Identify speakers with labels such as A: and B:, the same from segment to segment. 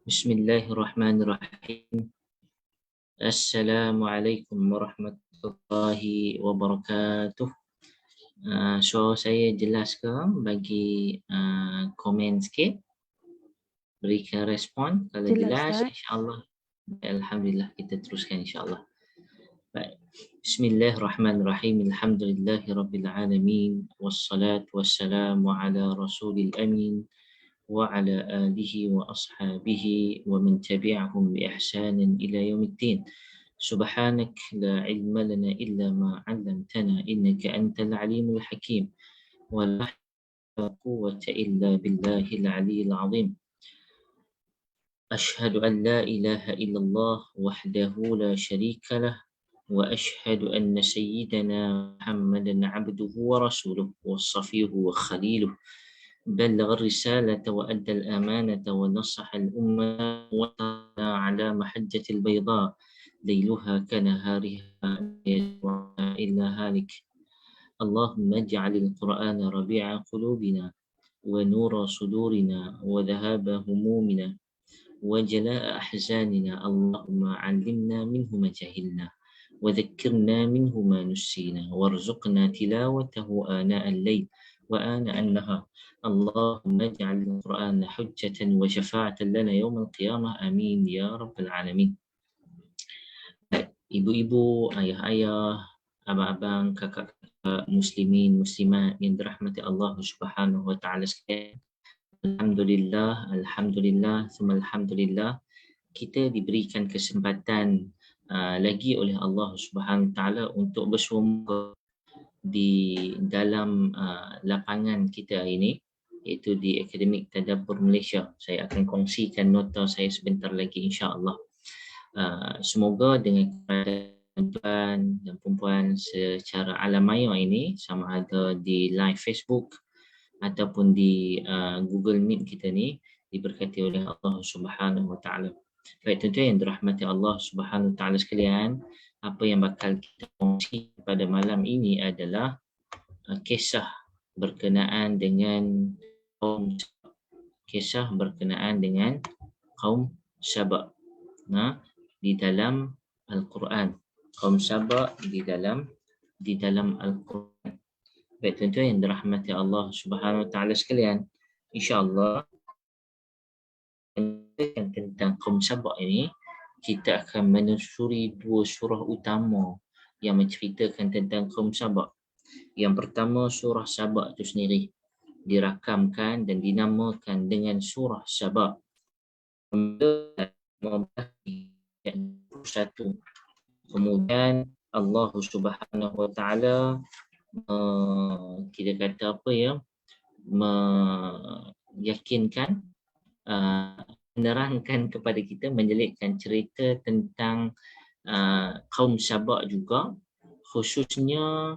A: Bismillahirrahmanirrahim. Assalamualaikum warahmatullahi wabarakatuh. So saya jelas ke bagi komen sikit, berikan respon. Kalau jelas, insya-Allah, alhamdulillah, kita teruskan insya-Allah. Baik. Bismillahirrahmanirrahim. Alhamdulillahirabbil alamin wassalatu wassalamu ala rasulil amin وعلى آله وأصحابه ومن تبعهم بإحسان إلى يوم الدين. سبحانك لا علم لنا إلا ما علمتنا إنك أنت العليم الحكيم ولا قوة إلا بالله العلي العظيم. أشهد أن لا إله إلا الله وحده لا شريك له وأشهد أن سيدنا محمدا عبده ورسوله وصفيه وخليله بلغ الرسالة وأدى الأمانة ونصح الأمة وتركنا على محجة البيضاء ليلها كنهارها إلا هالك. اللهم اجعل القرآن ربيع قلوبنا ونور صدورنا وذهاب همومنا وجلاء أحزاننا. اللهم علمنا منه ما جهلنا وذكرنا منه ما نسينا وارزقنا تلاوته آناء الليل وآناء النهار. اللهم اجعل القرآن حجة وشفاعة لنا يوم القيامة. آمين يا رب العالمين. Ibu-ibu, ayah-ayah, abang-abang, kakak-kakak, muslimin, muslimat yang dirahmati Allah Subhanahu wa taala sekalian. Alhamdulillah, alhamdulillah, summa alhamdulillah, kita diberikan kesempatan lagi oleh Allah Subhanahu wa taala untuk bersua di dalam lapangan kita ini, iaitu di Akademik Tadabbur Malaysia. Saya akan kongsikan nota saya sebentar lagi, insya-Allah. Semoga dengan tuan dan perempuan secara alamaya ini, sama ada di live Facebook ataupun di Google Meet kita ni, diberkati oleh Allah Subhanahu wa taala. Baik, tuan-tuan yang dirahmati Allah Subhanahu wa taala sekalian, apa yang bakal kita kongsi pada malam ini adalah kisah berkenaan dengan kaum Saba. Di dalam Al-Quran. Kaum Saba di dalam Al-Quran. Baik, tuan-tuan yang dirahmati Allah Subhanahu wa taala sekalian, insya-Allah tentang kaum Saba ini, kita akan menelusuri dua surah utama yang menceritakan tentang kaum Saba. Yang pertama, surah Saba itu sendiri dirakamkan dan dinamakan dengan surah Saba. Kemudian Allah Subhanahu wa taala kita kata apa ya, meyakinkan, menerangkan kepada kita, menjelitkan cerita tentang kaum Saba juga, khususnya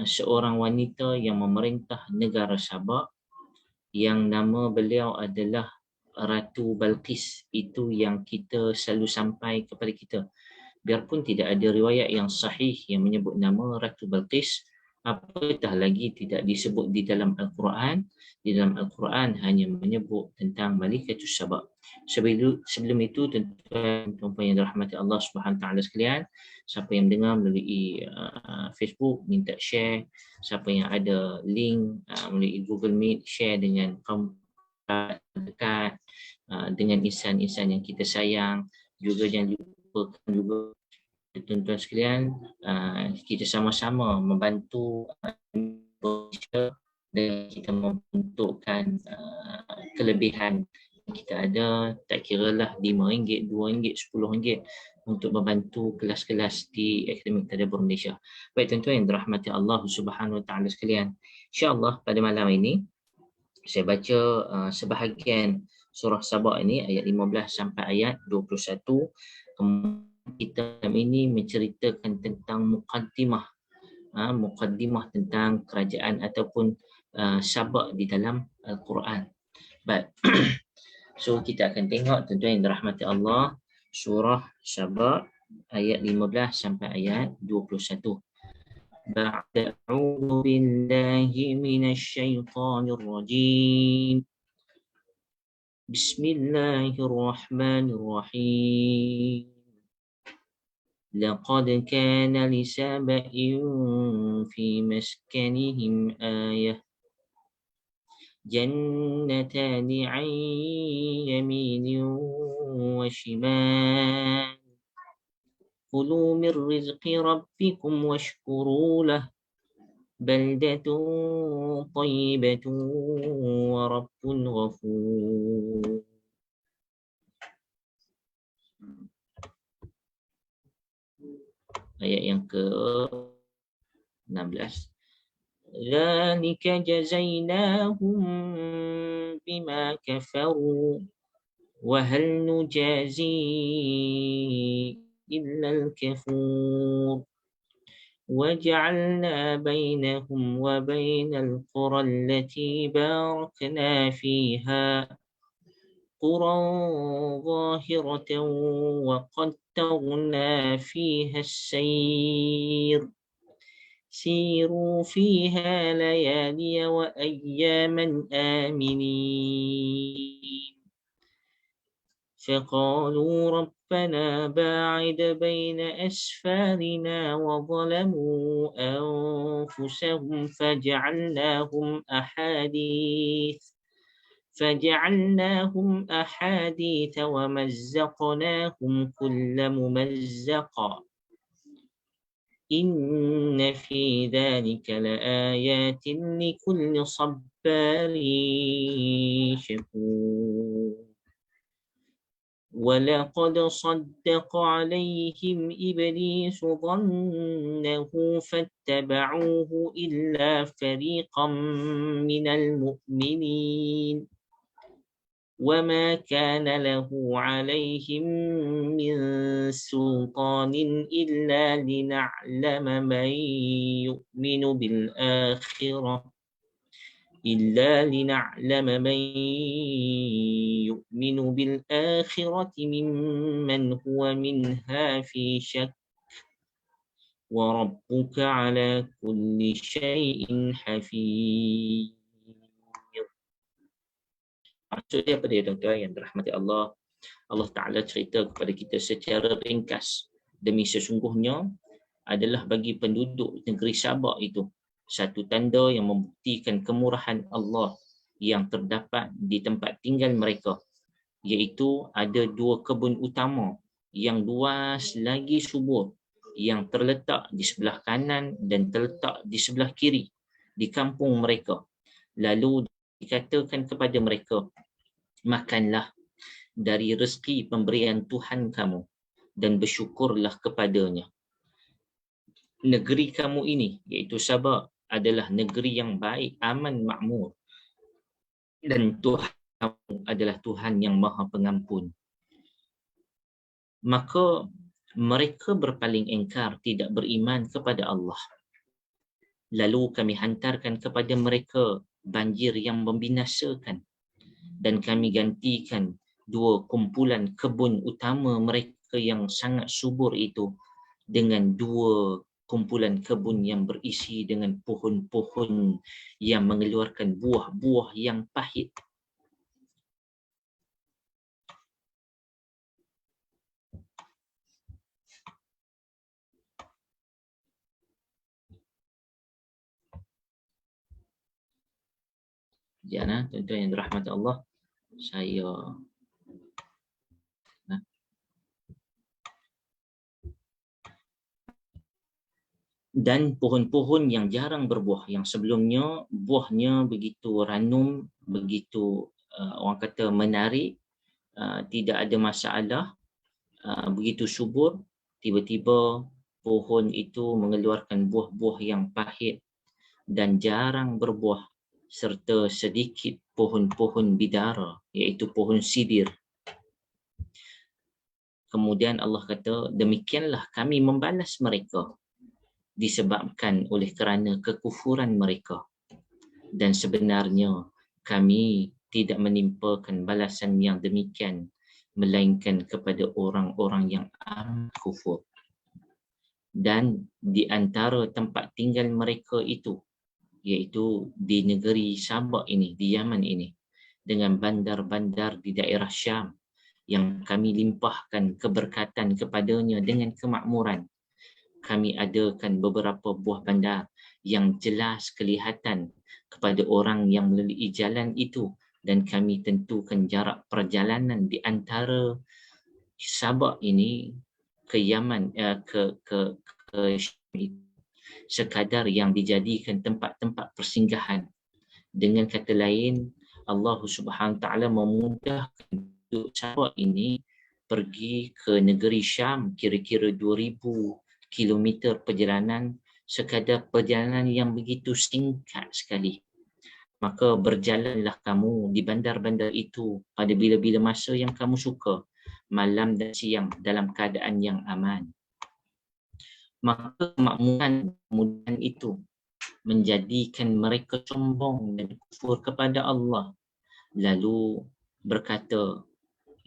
A: seorang wanita yang memerintah negara Saba yang nama beliau adalah Ratu Balqis. Itu yang kita selalu sampai kepada kita. Biarpun tidak ada riwayat yang sahih yang menyebut nama Ratu Balqis, apatah lagi tidak disebut di dalam Al-Quran. Di dalam Al-Quran hanya menyebut tentang Malikatus Saba. Sebelum itu, tuan-tuan yang dirahmati Allah Subhanahu wa taala sekalian, siapa yang dengar melalui Facebook, minta share. Siapa yang ada link melalui Google Meet, share dengan kaum dekat, dengan insan-insan yang kita sayang. Juga jangan lupakan juga, tuan-tuan sekalian, kita sama-sama membantu dan kita membentukkan kelebihan yang kita ada, tak kiralah RM5, RM2, RM10, untuk membantu kelas-kelas di Akademik Tadabbur Malaysia. Baik, tuan-tuan yang dirahmati Allah Subhanahu wa taala sekalian, insya-Allah pada malam ini saya baca sebahagian surah Saba ini, ayat 15 sampai ayat 21. Kitab ini menceritakan tentang mukaddimah tentang kerajaan ataupun Saba di dalam Al-Quran. Baik. So kita akan tengok, tuan-tuan yang dirahmati Allah, surah Saba ayat 15 sampai ayat 21. A'udzu billahi minasy syaithanir rajim. Bismillahirrahmanirrahim. لقد كان لسبإ في مسكنهم آية جنتان عن يمين وشمال كلوا من رزق ربكم واشكروا له بلدة طيبة ورب غفور. Ayat yang ke-16. ذلك جزيناهم بما كفروا وهل نجازي إلا الكفور وجعلنا بينهم وبين القرى التي باركنا فيها قرى ظاهرة وقدرنا فيها السير سيروا فيها ليالي وأياما آمنين فقالوا ربنا باعد بين أسفارنا وظلموا أنفسهم فجعلناهم أحاديث ومزقناهم كل ممزق إن في ذلك لآيات لكل صبار شكور ولقد صدق عليهم إبليس ظنه فاتبعوه إلا فريقا من المؤمنين وما كان له عليهم من سلطان إلا لنعلم من يؤمن بالآخرة ممن هو منها في شك وربك على كل شيء حفيظ. Maksud dia apa dia, tuan-tuan yang dirahmati Allah? Allah Ta'ala cerita kepada kita secara ringkas, demi sesungguhnya adalah bagi penduduk negeri Sabak itu satu tanda yang membuktikan kemurahan Allah yang terdapat di tempat tinggal mereka, iaitu ada dua kebun utama yang luas lagi subur yang terletak di sebelah kanan dan terletak di sebelah kiri di kampung mereka. Lalu dikatakan kepada mereka, makanlah dari rezeki pemberian Tuhan kamu dan bersyukurlah kepadanya. Negeri kamu ini, iaitu Sabak, adalah negeri yang baik, aman, makmur, dan Tuhan kamu adalah Tuhan yang Maha Pengampun. Maka mereka berpaling engkar, tidak beriman kepada Allah. Lalu kami hantarkan kepada mereka banjir yang membinasakan, dan kami gantikan dua kumpulan kebun utama mereka yang sangat subur itu dengan dua kumpulan kebun yang berisi dengan pohon-pohon yang mengeluarkan buah-buah yang pahit. Jana, tuan-tuan yang dirahmati Allah, saya dan pohon-pohon yang jarang berbuah, yang sebelumnya buahnya begitu ranum, begitu orang kata menarik, tidak ada masalah, begitu subur, tiba-tiba pohon itu mengeluarkan buah-buah yang pahit dan jarang berbuah, serta sedikit pohon-pohon bidara, iaitu pohon sidir. Kemudian Allah kata, demikianlah kami membalas mereka disebabkan oleh kerana kekufuran mereka, dan sebenarnya kami tidak menimpakan balasan yang demikian melainkan kepada orang-orang yang amat kufur. Dan di antara tempat tinggal mereka itu, iaitu di negeri Sabak ini, di Yaman ini, dengan bandar-bandar di daerah Syam yang kami limpahkan keberkatan kepadanya dengan kemakmuran. Kami adakan beberapa buah bandar yang jelas kelihatan kepada orang yang melalui jalan itu, dan kami tentukan jarak perjalanan di antara Sabak ini ke Yaman, ke Syam itu, sekadar yang dijadikan tempat-tempat persinggahan. Dengan kata lain, Allah Subhanahu Taala memudahkan untuk Sabak ini pergi ke negeri Syam kira-kira 2000 kilometer perjalanan, sekadar perjalanan yang begitu singkat sekali. Maka berjalanlah kamu di bandar-bandar itu pada bila-bila masa yang kamu suka, malam dan siang, dalam keadaan yang aman. Maka kemakmuran kemudian itu menjadikan mereka sombong dan kufur kepada Allah. Lalu berkata,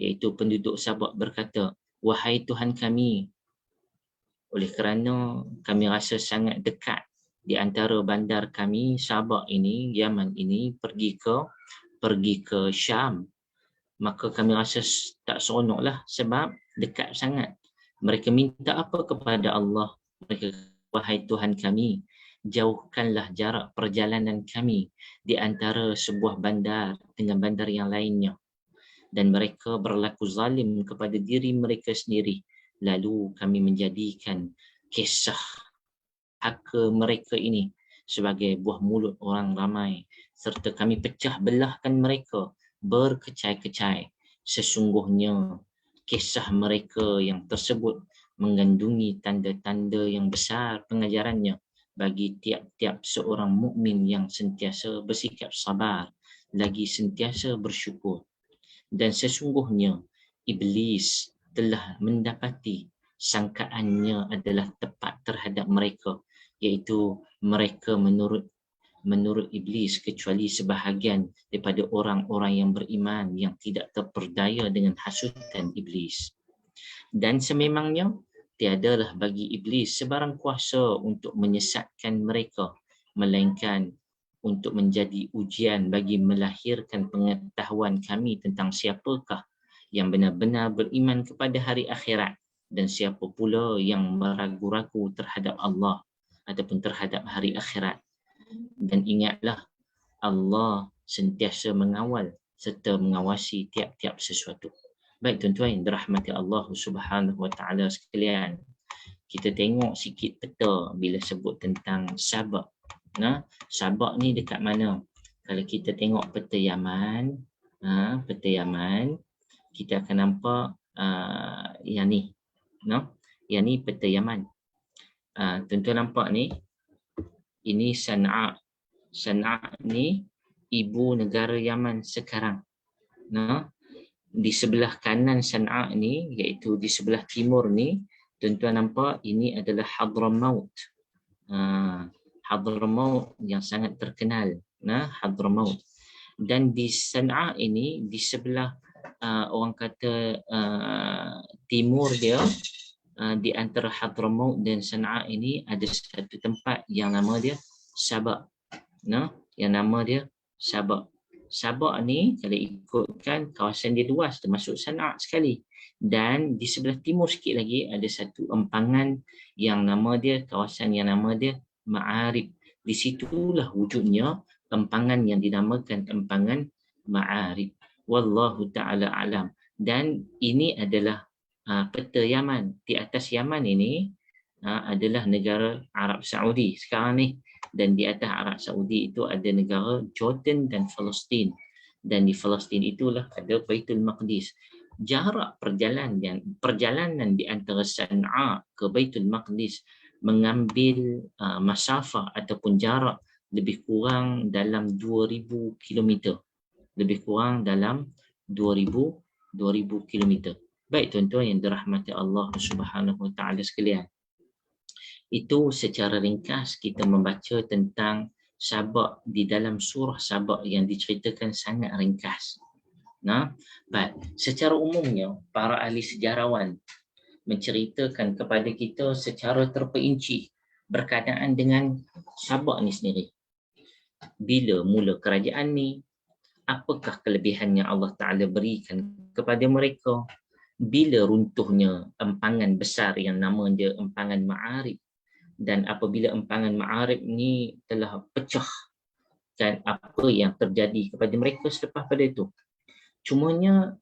A: iaitu penduduk Sabak berkata, wahai Tuhan kami, oleh kerana kami rasa sangat dekat di antara bandar kami Sabak ini, Yaman ini, pergi ke Syam, maka kami rasa tak seronoklah sebab dekat sangat. Mereka minta apa kepada Allah? Mereka, wahai Tuhan kami, jauhkanlah jarak perjalanan kami di antara sebuah bandar dengan bandar yang lainnya. Dan mereka berlaku zalim kepada diri mereka sendiri. Lalu kami menjadikan kisah haka mereka ini sebagai buah mulut orang ramai, serta kami pecah belahkan mereka berkecai-kecai. Sesungguhnya kisah mereka yang tersebut mengandungi tanda-tanda yang besar pengajarannya bagi tiap-tiap seorang mukmin yang sentiasa bersikap sabar, lagi sentiasa bersyukur. Dan sesungguhnya iblis telah mendapati sangkaannya adalah tepat terhadap mereka, iaitu mereka menurut iblis kecuali sebahagian daripada orang-orang yang beriman yang tidak terperdaya dengan hasutan iblis. Dan sememangnya tiadalah bagi iblis sebarang kuasa untuk menyesatkan mereka, melainkan untuk menjadi ujian bagi melahirkan pengetahuan kami tentang siapakah yang benar-benar beriman kepada hari akhirat dan siapa pula yang meragu-ragu terhadap Allah ataupun terhadap hari akhirat. Dan ingatlah, Allah sentiasa mengawal serta mengawasi tiap-tiap sesuatu. Baik tuan-tuan yang dirahmati Allah Subhanahu Wa Taala sekalian, kita tengok sikit peta bila sebut tentang Sabak. Nah, Sabak ni dekat mana? Kalau kita tengok peta Yaman, kita akan nampak yang ni. Yang ni peta Yaman. Tuan-tuan nampak ni? Ini Sana'a. Sana'a ni ibu negara Yaman sekarang. Di sebelah kanan Sana'a ni, iaitu di sebelah timur ni, tuan-tuan nampak ini adalah Hadramaut. Hadramaut yang sangat terkenal. Hadramaut. Dan di Sana'a ini, di sebelah orang kata timur dia, di antara Hadramaut dan Sana'a ini ada satu tempat yang nama dia Sabak. Yang nama dia Sabak. Sabak ni kalau ikutkan kawasan dia luas, termasuk Sana'a sekali. Dan di sebelah timur sikit lagi ada satu empangan yang nama dia, kawasan yang nama dia Ma'arib. Di situlah wujudnya empangan yang dinamakan empangan Ma'arib. Wallahu ta'ala alam. Dan ini adalah peta Yaman. Di atas Yaman ini adalah negara Arab Saudi sekarang ni. Dan di atas Arab Saudi itu ada negara Jordan dan Palestin. Dan di Palestin itulah ada Baitul Maqdis. Jarak perjalanan di antara Sana'a ke Baitul Maqdis mengambil masafah ataupun jarak lebih kurang dalam 2000 km. Lebih kurang dalam 2000 km. Baik tuan-tuan yang dirahmati Allah Subhanahu Wa Taala sekalian. Itu secara ringkas kita membaca tentang Sabak di dalam surah Sabak yang diceritakan sangat ringkas. Secara umumnya para ahli sejarawan menceritakan kepada kita secara terperinci berkaitan dengan Sabak ni sendiri. Bila mula kerajaan ni, apakah kelebihan yang Allah Ta'ala berikan kepada mereka bila runtuhnya empangan besar yang nama dia empangan Ma'arib. Dan apabila empangan Ma'arib ni telah pecah, dan apa yang terjadi kepada mereka selepas pada itu. Cumanya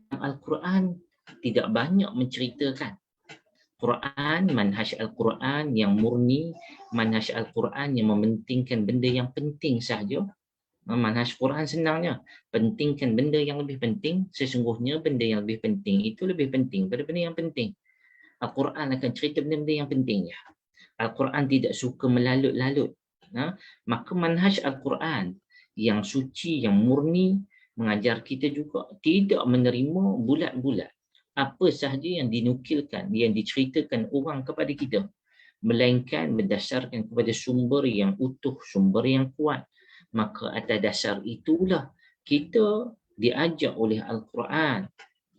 A: Al-Quran tidak banyak menceritakan. Quran, manhaj Al-Quran yang murni, manhaj Al-Quran yang mementingkan benda yang penting sahaja. Manhaj Quran senangnya, pentingkan benda yang lebih penting, sesungguhnya benda yang lebih penting itu lebih penting daripada benda yang penting. Al-Quran akan cerita benda-benda yang penting. Al-Quran tidak suka melalut-lalut. Maka manhaj Al-Quran yang suci, yang murni, mengajar kita juga tidak menerima bulat-bulat apa sahaja yang dinukilkan, yang diceritakan orang kepada kita, melainkan berdasarkan kepada sumber yang utuh, sumber yang kuat. Maka atas dasar itulah kita diajak oleh Al-Quran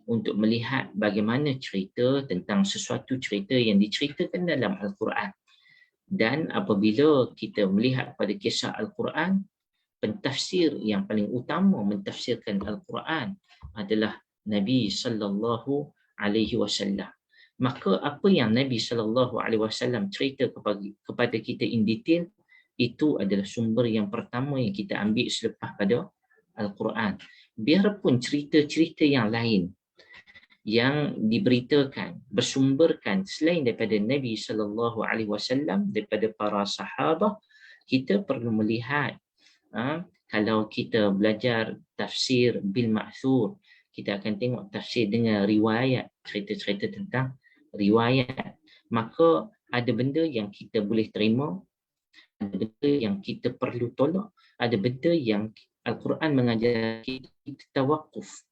A: untuk melihat bagaimana cerita tentang sesuatu cerita yang diceritakan dalam Al-Quran. Dan apabila kita melihat pada kisah Al-Quran, pentafsir yang paling utama mentafsirkan Al-Quran adalah Nabi sallallahu alaihi wasallam. Maka apa yang Nabi sallallahu alaihi wasallam cerita kepada kita in detail, itu adalah sumber yang pertama yang kita ambil selepas pada Al-Quran. Biarpun cerita-cerita yang lain yang diberitakan, bersumberkan selain daripada Nabi sallallahu alaihi wasallam, daripada para sahabat, kita perlu melihat, kalau kita belajar tafsir bil ma'thur, kita akan tengok tafsir dengan riwayat, cerita-cerita tentang riwayat. Maka ada benda yang kita boleh terima, ada benda yang kita perlu tolak, ada benda yang Al-Quran mengajar kita tawakuf.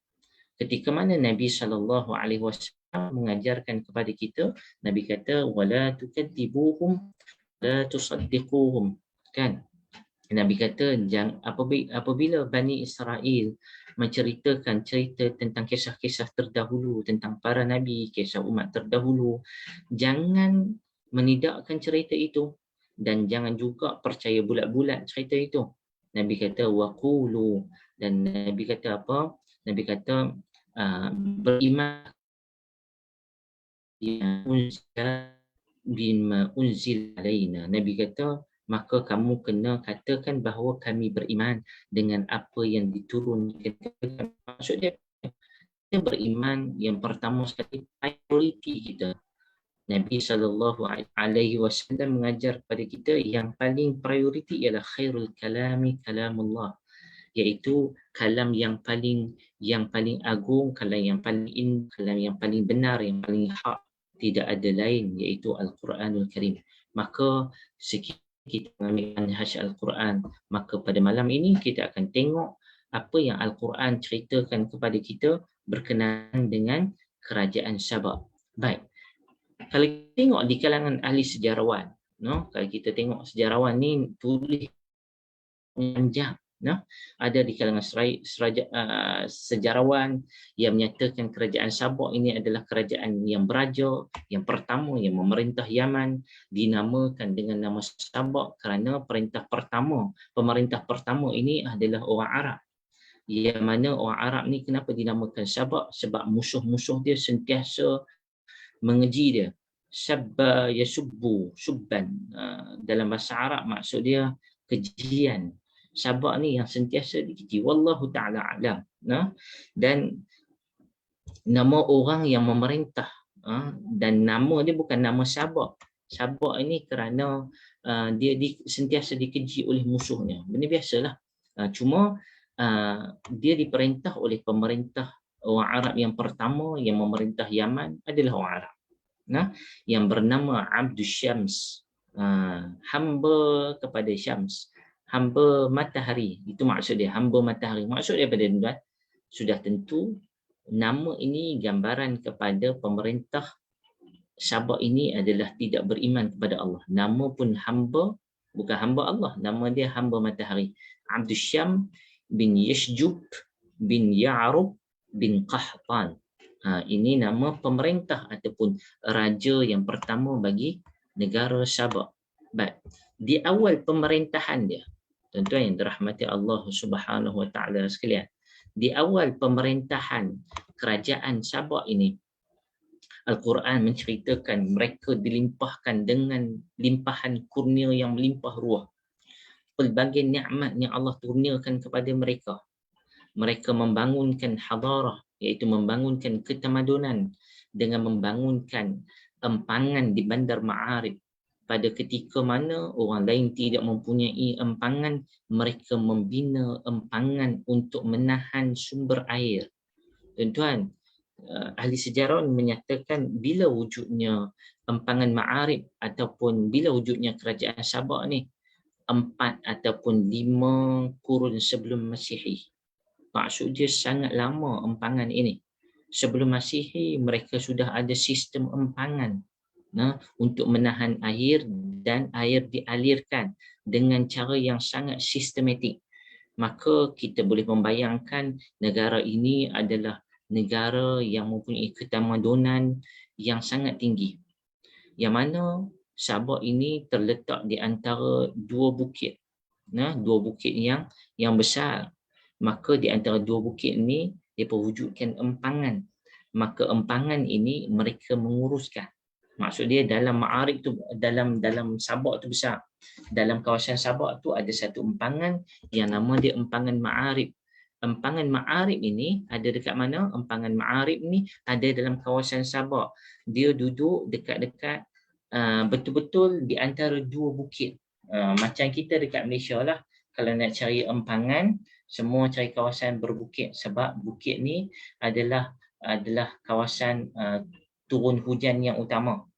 A: Ketika mana Nabi sallallahu alaihi wasallam mengajarkan kepada kita, Nabi kata wala tukadzibuhum la tusaddiquhum, kan? Nabi kata apabila Bani Israel menceritakan cerita tentang kisah-kisah terdahulu tentang para nabi, kisah umat terdahulu, jangan menidakkan cerita itu dan jangan juga percaya bulat-bulat cerita itu. Nabi kata waqulu, dan Nabi kata apa? Nabi kata beriman bima unzil alaina. Nabi kata maka kamu kena katakan bahawa kami beriman dengan apa yang diturunkan. Maksudnya kita beriman yang pertama sekali prioriti kita. Nabi SAW mengajar kepada kita yang paling prioriti ialah khairul kalami kalamullah, iaitu kalam yang paling agung, kalam yang paling kalam yang paling benar, yang paling hak, tidak ada lain, iaitu Al-Quranul Karim. Maka kita mengambil manhaj Al-Quran, maka pada malam ini kita akan tengok apa yang Al-Quran ceritakan kepada kita berkenaan dengan kerajaan Sabah. Baik, kalau kita tengok di kalangan ahli sejarawan, kalau kita tengok sejarawan ni tulis panjang, ada di kalangan sejarawan yang menyatakan kerajaan Sabah ini adalah kerajaan yang beraja, yang pertama yang memerintah Yaman, dinamakan dengan nama Sabah kerana pemerintah pertama ini adalah orang Arab. Yang mana orang Arab ni kenapa dinamakan Sabah? Sebab musuh-musuh dia sentiasa mengeji dia. Sabba yasubbu subban, dalam bahasa Arab maksud dia kejian. Sabak ni yang sentiasa dikeji. Wallahu ta'ala alam. Dan nama orang yang memerintah, dan nama dia bukan nama Sabak. Sabak ini kerana dia sentiasa dikeji oleh musuhnya. Benda biasalah. Cuma dia diperintah oleh pemerintah orang Arab yang pertama yang memerintah Yaman adalah orang Arab, yang bernama Abdul Syams, hamba kepada Syams, hamba matahari. Itu maksud dia, hamba matahari. Maksud dia pada tuan, sudah tentu nama ini gambaran kepada pemerintah Sabah ini adalah tidak beriman kepada Allah. Nama pun hamba, bukan hamba Allah, nama dia hamba matahari. Abdul Syam bin Yashjub bin Ya'rub bin Qahtan. Ini nama pemerintah ataupun raja yang pertama bagi negara Sabah. Baik, di awal pemerintahan dia, Tuan-tuan yang dirahmati Allah Subhanahu Wa Taala sekalian, di awal pemerintahan kerajaan Sabah ini, Al-Quran menceritakan mereka dilimpahkan dengan limpahan kurnia yang melimpah ruah. Pelbagai nikmat yang Allah kurniakan kepada mereka. Mereka membangunkan hadarah, iaitu membangunkan ketamadunan dengan membangunkan empangan di Bandar Ma'arib. Pada ketika mana orang lain tidak mempunyai empangan, mereka membina empangan untuk menahan sumber air. Tuan-tuan, ahli sejarah menyatakan bila wujudnya empangan Ma'arib ataupun bila wujudnya kerajaan Sabah ni 4 ataupun 5 kurun sebelum Masihi. Maksud dia sangat lama empangan ini. Sebelum Masihi mereka sudah ada sistem empangan untuk menahan air, dan air dialirkan dengan cara yang sangat sistematik. Maka kita boleh membayangkan negara ini adalah negara yang mempunyai ketamadunan yang sangat tinggi. Yang mana Sabah ini terletak di antara dua bukit. Dua bukit yang besar. Maka di antara dua bukit ini dia perwujudkan empangan. Maka empangan ini mereka menguruskan. Maksud dia dalam Ma'arib tu, dalam Sabah tu besar. Dalam kawasan Sabah tu ada satu empangan yang nama dia empangan Ma'arib. Empangan Ma'arib ini ada dekat mana? Empangan Ma'arib ni ada dalam kawasan Sabah. Dia duduk dekat-dekat betul-betul di antara dua bukit. Macam kita dekat Malaysia lah. Kalau nak cari empangan, semua cari kawasan berbukit, sebab bukit ni adalah kawasan turun hujan yang utama.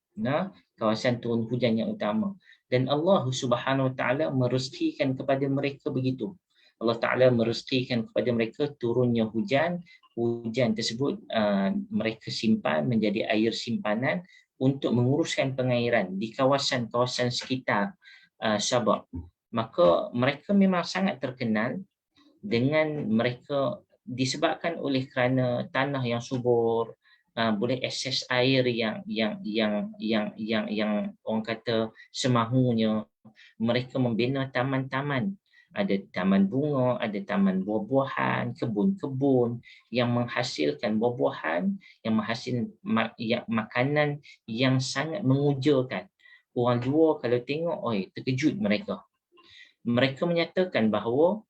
A: Kawasan turun hujan yang utama. Dan Allah Subhanahu Wa Taala merezekikan kepada mereka begitu. Allah Ta'ala merezekikan kepada mereka turunnya hujan. Hujan tersebut mereka simpan menjadi air simpanan untuk menguruskan pengairan di kawasan-kawasan sekitar Sabah. Maka mereka memang sangat terkenal dengan mereka disebabkan oleh kerana tanah yang subur, boleh akses air yang orang kata semahunya. Mereka membina taman-taman. Ada taman bunga, ada taman buah-buahan, kebun-kebun yang menghasilkan buah-buahan, yang menghasilkan makanan yang sangat mengujakan. Orang luar kalau tengok, terkejut mereka. Mereka menyatakan bahawa,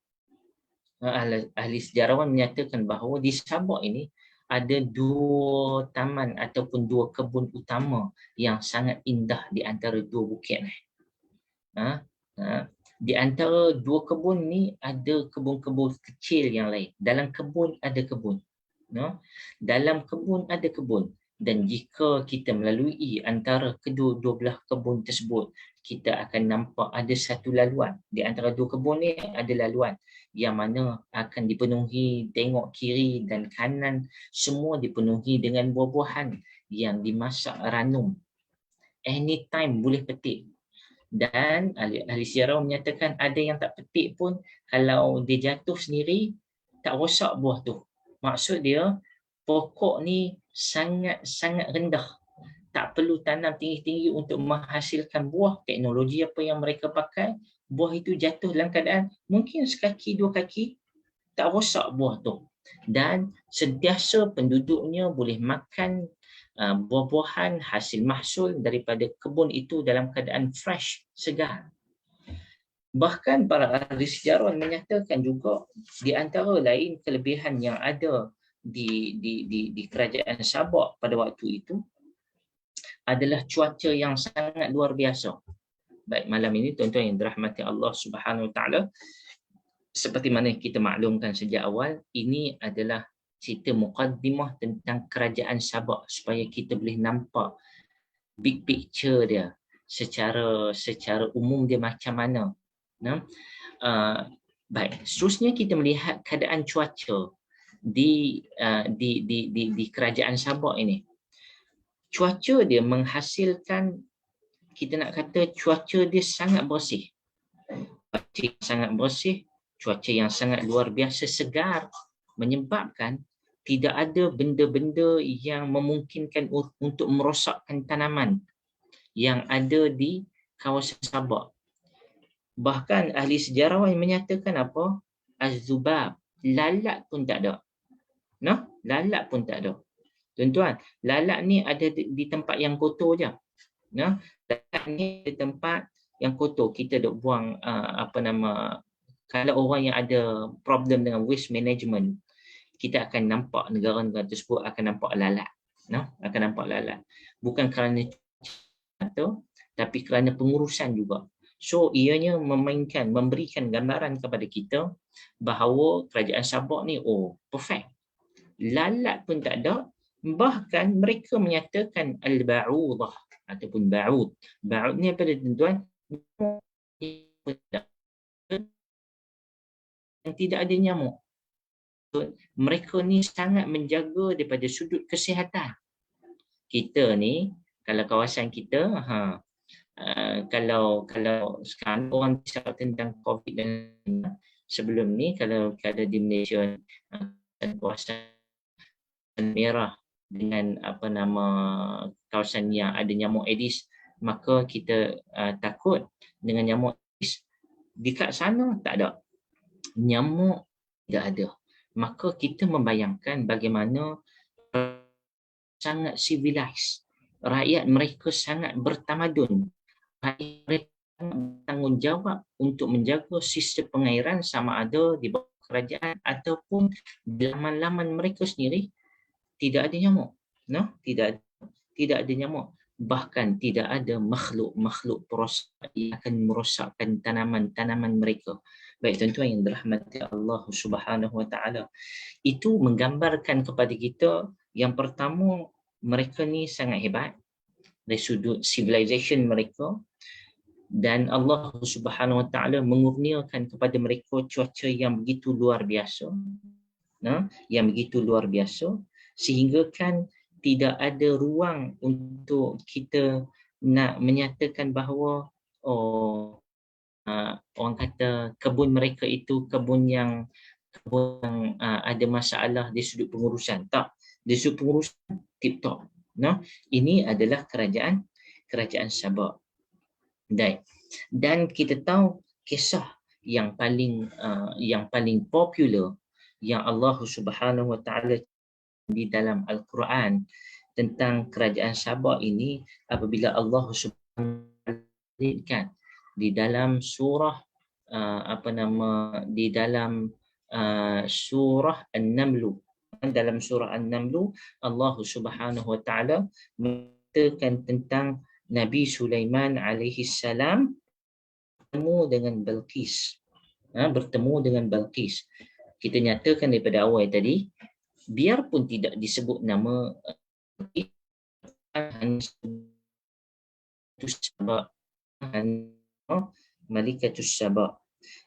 A: ahli sejarawan menyatakan bahawa di Sabah ini ada dua taman ataupun dua kebun utama yang sangat indah di antara dua bukit ni. Di antara dua kebun ni ada kebun-kebun kecil yang lain. Dalam kebun ada kebun. Dalam kebun ada kebun. Dan jika kita melalui antara kedua-dua belah kebun tersebut, kita akan nampak ada satu laluan. Di antara dua kebun ni ada laluan yang mana akan dipenuhi, tengok kiri dan kanan, semua dipenuhi dengan buah-buahan yang dimasak ranum. Anytime boleh petik. Dan ahli sejarah menyatakan ada yang tak petik pun, kalau dia jatuh sendiri tak rosak buah tu. Maksud dia pokok ni sangat-sangat rendah. Tak perlu tanam tinggi-tinggi untuk menghasilkan buah. Teknologi apa yang mereka pakai, buah itu jatuh dalam keadaan mungkin sekaki dua kaki, tak rosak buah tu. Dan sentiasa penduduknya boleh makan buah-buahan hasil mahsul daripada kebun itu dalam keadaan fresh, segar. Bahkan para ahli sejarah menyatakan juga di antara lain kelebihan yang ada di kerajaan Sabah pada waktu itu adalah cuaca yang sangat luar biasa. Baik, malam ini tuan-tuan yang dirahmati Allah Subhanahu Wa Taala, seperti mana kita maklumkan sejak awal, ini adalah cerita muqaddimah tentang kerajaan Sabah supaya kita boleh nampak big picture dia secara umum dia macam mana. Baik, seterusnya kita melihat keadaan cuaca di kerajaan Sabah ini. Cuaca dia menghasilkan, kita nak kata cuaca dia sangat bersih. Cuaca yang sangat bersih, cuaca yang sangat luar biasa segar, menyebabkan tidak ada benda-benda yang memungkinkan untuk merosakkan tanaman yang ada di kawasan Sabah. Bahkan ahli sejarawan menyatakan apa? Az-zubab, lalat pun tak ada. Nah, lalat pun tak ada. Tuan-tuan, lalat ni ada di tempat yang kotor je. Nah, lalat ni di tempat yang kotor. Kita duk buang kalau orang yang ada problem dengan waste management, kita akan nampak negara-negara tersebut akan nampak lalat. Nah, akan nampak lalat. Bukan kerana atau tapi kerana pengurusan juga. So ianya memberikan gambaran kepada kita bahawa kerajaan Sabah ni perfect. Lalat pun tak ada, bahkan mereka menyatakan al-ba'udah ataupun ba'ud. Ba'ud ni apa dia tuan-tuan? Yang tidak ada nyamuk. Mereka ni sangat menjaga daripada sudut kesihatan. Kita ni kalau kawasan kita kalau sekarang orang cakap tentang COVID dan sebelum ni kalau di Malaysia kawasan merah dengan kawasan yang ada nyamuk Aedes, maka kita takut dengan nyamuk Aedes. Dekat sana tak ada nyamuk, tidak ada. Maka kita membayangkan bagaimana sangat civilized, rakyat mereka sangat bertamadun, rakyat mereka bertanggungjawab untuk menjaga sistem pengairan sama ada di bawah kerajaan ataupun di laman-laman mereka sendiri tidak ada nyamuk. No, tidak ada nyamuk. Bahkan tidak ada makhluk perosak yang akan merosakkan tanaman-tanaman mereka. Baik tuan-tuan yang dirahmati Allah Subhanahu Wa Taala, itu menggambarkan kepada kita yang pertama, mereka ni sangat hebat dari sudut civilization mereka, dan Allah Subhanahu Wa Taala mengurniakan kepada mereka cuaca yang begitu luar biasa, yang begitu luar biasa, sehingga kan tidak ada ruang untuk kita nak menyatakan bahawa orang kata kebun mereka itu kebun yang ada masalah di sudut pengurusan. Tak, di sudut pengurusan tip top. Ini adalah kerajaan Sabah. Dan kita tahu kisah yang paling popular yang Allah Subhanahu Wa Taala di dalam Al-Quran tentang kerajaan Sabah ini, apabila Allah Subhanahu Wa Taala di dalam surah di dalam surah An-Naml. Dalam surah An-Naml, Allah Subhanahu Wa Taala mengatakan tentang Nabi Sulaiman alaihi salam bertemu dengan Balqis. Kita nyatakan daripada awal tadi, biarpun tidak disebut nama Malikatus Sabah,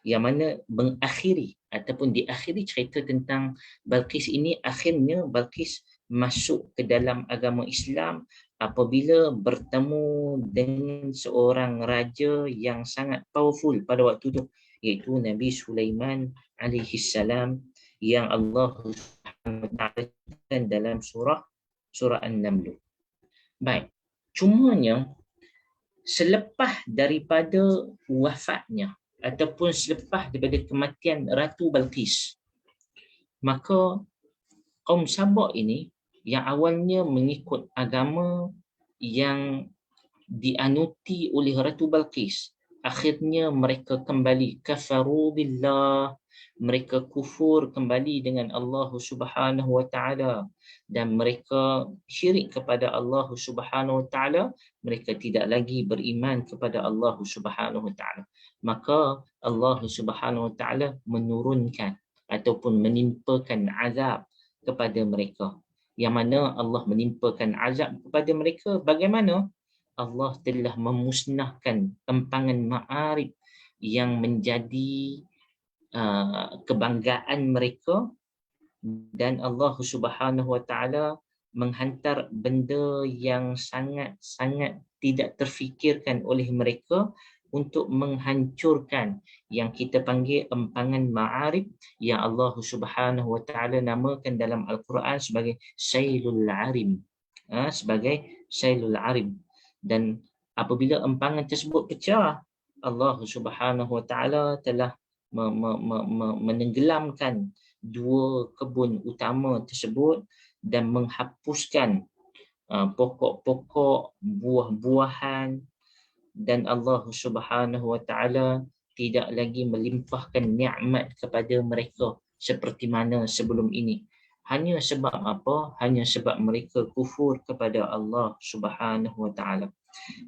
A: yang mana mengakhiri ataupun diakhiri cerita tentang Balqis ini. Akhirnya Balqis masuk ke dalam agama Islam apabila bertemu dengan seorang raja yang sangat powerful pada waktu itu, iaitu Nabi Sulaiman alaihi salam, yang Allah Subhanahu dalam surah An-Naml. Baik, cumanya selepas daripada wafatnya ataupun selepas daripada kematian Ratu Balqis, maka kaum Sabah ini yang awalnya mengikut agama yang dianuti oleh Ratu Balqis, akhirnya mereka kembali kafaru billah, mereka kufur kembali dengan Allah Subhanahu Wa Taala, dan mereka syirik kepada Allah Subhanahu Wa Taala, mereka tidak lagi beriman kepada Allah Subhanahu Wa Taala. Maka Allah Subhanahu Wa Taala menurunkan ataupun menimpakan azab kepada mereka. Yang mana Allah menimpakan azab kepada mereka bagaimana? Allah telah memusnahkan empangan ma'arif yang menjadi kebanggaan mereka, dan Allah Subhanahu Wa Taala menghantar benda yang sangat-sangat tidak terfikirkan oleh mereka untuk menghancurkan yang kita panggil empangan ma'arif yang Allah Subhanahu Wa Taala namakan dalam Al-Quran sebagai Sailul Arim. Dan apabila empangan tersebut pecah, Allah Subhanahu Wa Taala telah menenggelamkan dua kebun utama tersebut dan menghapuskan pokok-pokok, buah-buahan, dan Allah Subhanahu Wa Taala tidak lagi melimpahkan nikmat kepada mereka seperti mana sebelum ini. Hanya sebab apa? Hanya sebab mereka kufur kepada Allah Subhanahu Wa Taala.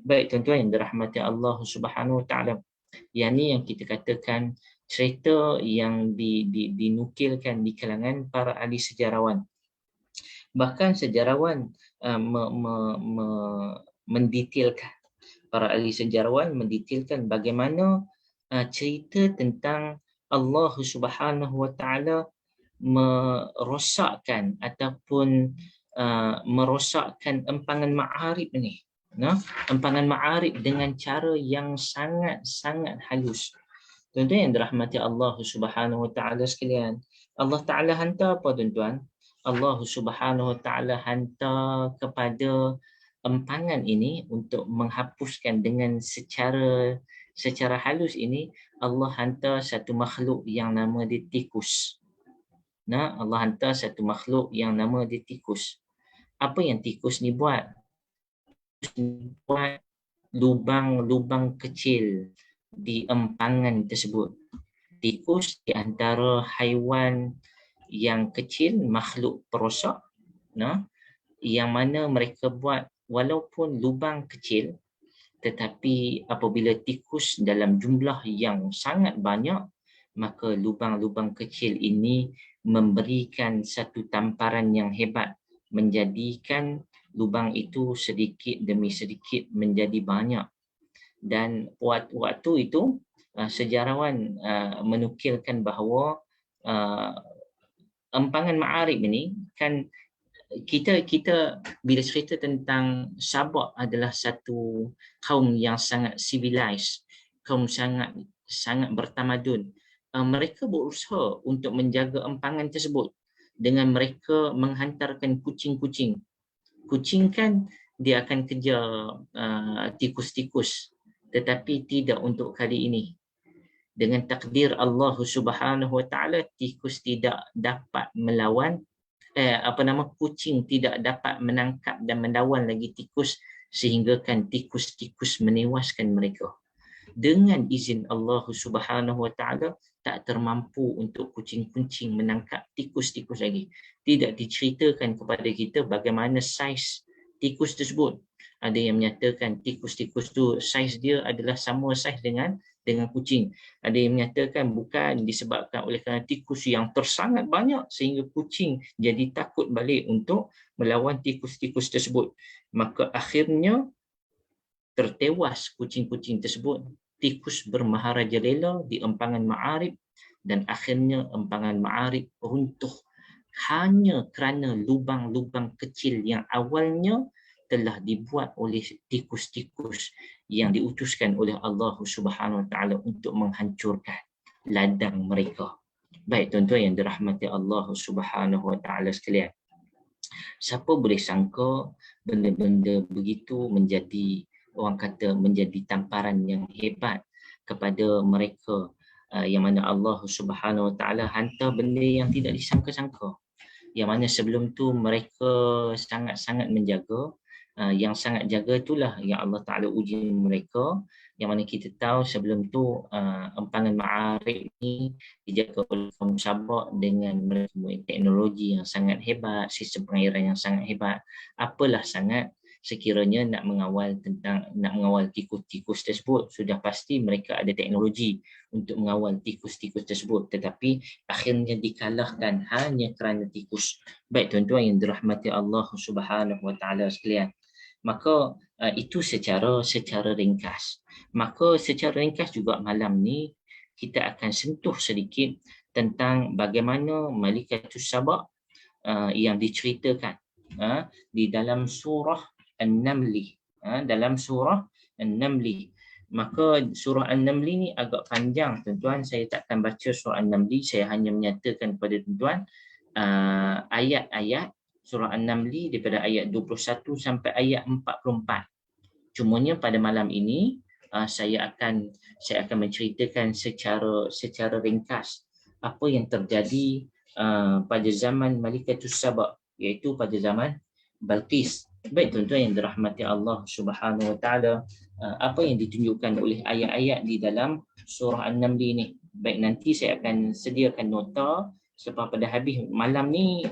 A: Baik tuan-tuan yang dirahmati Allah Subhanahu Wa Taala. Yang ni yang kita katakan cerita yang dinukilkan di kalangan para ahli sejarawan. Bahkan sejarawan mendetailkan, para ahli sejarawan mendetailkan bagaimana cerita tentang Allah Subhanahu Wa Taala merosakkan ataupun merosakkan empangan ma'arib ni. Empangan ma'arib dengan cara yang sangat-sangat halus. Tuan-tuan yang dirahmati Allah Subhanahu Wa Taala sekalian, Allah Taala hantar apa tuan-tuan? Allah Subhanahu Wa Taala hantar kepada empangan ini untuk menghapuskan dengan secara halus ini. Allah hantar satu makhluk yang nama dia tikus. Allah hantar satu makhluk yang nama dia tikus. Apa yang tikus ni buat? Buat lubang-lubang kecil di empangan tersebut. Tikus di antara haiwan yang kecil, makhluk perosak, yang mana mereka buat walaupun lubang kecil, tetapi apabila tikus dalam jumlah yang sangat banyak, maka lubang-lubang kecil ini memberikan satu tamparan yang hebat, menjadikan lubang itu sedikit demi sedikit menjadi banyak. Dan waktu itu sejarawan menukilkan bahawa empangan ma'arib ini kan, kita bila cerita tentang Sabak adalah satu kaum yang sangat civilized, kaum sangat bertamadun. Mereka berusaha untuk menjaga empangan tersebut dengan mereka menghantarkan kucing-kucing. Kucing kan dia akan kejar tikus-tikus, tetapi tidak untuk kali ini. Dengan takdir Allah Subhanahu Wa Taala, tikus tidak dapat melawan kucing tidak dapat menangkap dan melawan lagi tikus, sehingga kan tikus-tikus menewaskan mereka. Dengan izin Allah Subhanahu Wa Taala, tak termampu untuk kucing-kucing menangkap tikus-tikus lagi. Tidak diceritakan kepada kita bagaimana saiz tikus tersebut. Ada yang menyatakan tikus-tikus tu saiz dia adalah sama saiz dengan kucing. Ada yang menyatakan bukan, disebabkan oleh kerana tikus yang tersangat banyak sehingga kucing jadi takut balik untuk melawan tikus-tikus tersebut. Maka akhirnya tertewas kucing-kucing tersebut. Tikus bermaharajalela di empangan ma'arib, dan akhirnya empangan ma'arib runtuh hanya kerana lubang-lubang kecil yang awalnya telah dibuat oleh tikus-tikus yang diutuskan oleh Allah Subhanahu Wa Taala untuk menghancurkan ladang mereka. Baik tuan-tuan yang dirahmati Allah Subhanahu Wa Taala sekalian, siapa boleh sangka benda-benda begitu menjadi, orang kata, menjadi tamparan yang hebat kepada mereka, yang mana Allah Subhanahu Wa Taala hantar benda yang tidak disangka-sangka, yang mana sebelum tu mereka sangat-sangat menjaga. Yang sangat jaga itulah yang Allah Ta'ala uji mereka, yang mana kita tahu sebelum tu empangan ma'arib ni dijaga oleh kaum Sabak dengan mereka teknologi yang sangat hebat, sistem pengairan yang sangat hebat. Apalah sangat sekiranya nak mengawal tikus-tikus tersebut, sudah pasti mereka ada teknologi untuk mengawal tikus-tikus tersebut, tetapi akhirnya dikalahkan hanya kerana tikus. Baik tuan-tuan yang dirahmati Allah Subhanahu Wa Taala sekalian, maka itu secara ringkas. Maka secara ringkas juga malam ni kita akan sentuh sedikit tentang bagaimana Malikatus Sabak yang diceritakan di dalam surah An-Namli. Dalam surah An-Namli. Maka surah An-Namli ni agak panjang tuan-tuan, saya takkan baca surah An-Namli, saya hanya menyatakan kepada tuan-tuan ayat-ayat surah An-Namli daripada ayat 21 sampai ayat 44. Cumanya pada malam ini saya akan menceritakan secara ringkas apa yang terjadi pada zaman Malikatus Saba, iaitu pada zaman Balqis. Baik tuan-tuan yang dirahmati Allah Subhanahu Wa Taala, apa yang ditunjukkan oleh ayat-ayat di dalam surah An-Naml ini. Baik, nanti saya akan sediakan nota selepas pada habis malam ni,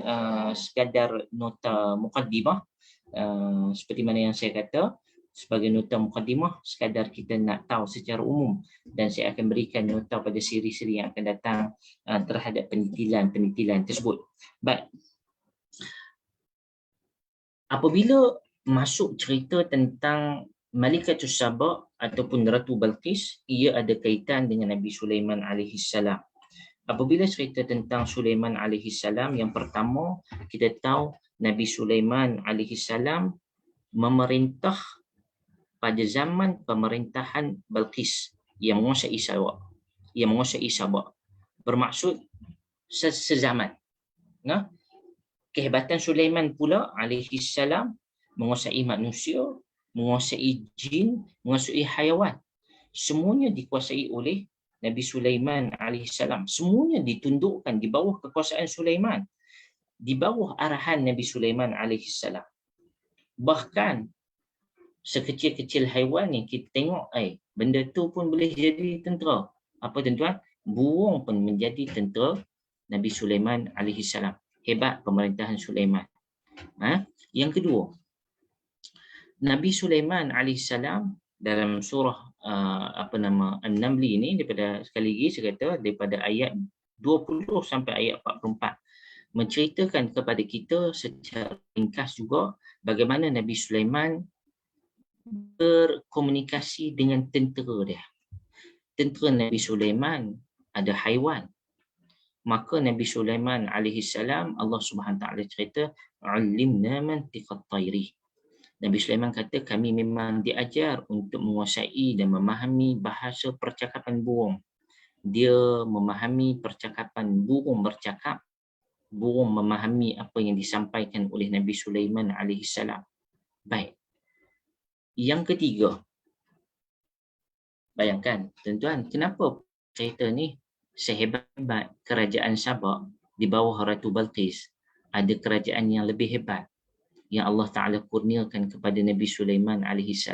A: sekadar nota mukaddimah, seperti mana yang saya kata, sebagai nota mukaddimah sekadar kita nak tahu secara umum, dan saya akan berikan nota pada siri-siri yang akan datang terhadap penitilan tersebut. Baik, apabila masuk cerita tentang Malikatus Saba ataupun Ratu Balqis, ia ada kaitan dengan Nabi Sulaiman alaihi salam. Apabila cerita tentang Sulaiman alaihi salam, yang pertama kita tahu Nabi Sulaiman alaihi salam memerintah pada zaman pemerintahan Balqis yang menguasai Sabah. Bermaksud sezaman. Nah, kehebatan Sulaiman pula alaihi salam menguasai manusia, menguasai jin, menguasai haiwan. Semuanya dikuasai oleh Nabi Sulaiman alaihi salam. Semuanya ditundukkan di bawah kekuasaan Sulaiman, di bawah arahan Nabi Sulaiman alaihi salam. Bahkan sekecil-kecil haiwan yang kita tengok, benda tu pun boleh jadi tentera. Apa tuan-tuan? Burung pun menjadi tentera Nabi Sulaiman alaihi salam. Hebat pemerintahan Sulaiman. Yang kedua, Nabi Sulaiman AS dalam surah An-Naml ini, daripada sekali lagi saya kata daripada ayat 20 sampai ayat 44, menceritakan kepada kita secara ringkas juga bagaimana Nabi Sulaiman berkomunikasi dengan tentera dia. Tentera Nabi Sulaiman ada haiwan. Maka Nabi Sulaiman AS, Allah Subhanahu Taala cerita, "Ulimna mantiqat tayri." Nabi Sulaiman kata, kami memang diajar untuk menguasai dan memahami bahasa percakapan burung. Dia memahami percakapan burung bercakap. Burung memahami apa yang disampaikan oleh Nabi Sulaiman AS. Baik. Yang ketiga, bayangkan tuan-tuan, kenapa cerita ni sehebat-hebat kerajaan Sabah di bawah Ratu Balqis, ada kerajaan yang lebih hebat yang Allah Ta'ala kurniakan kepada Nabi Sulaiman AS.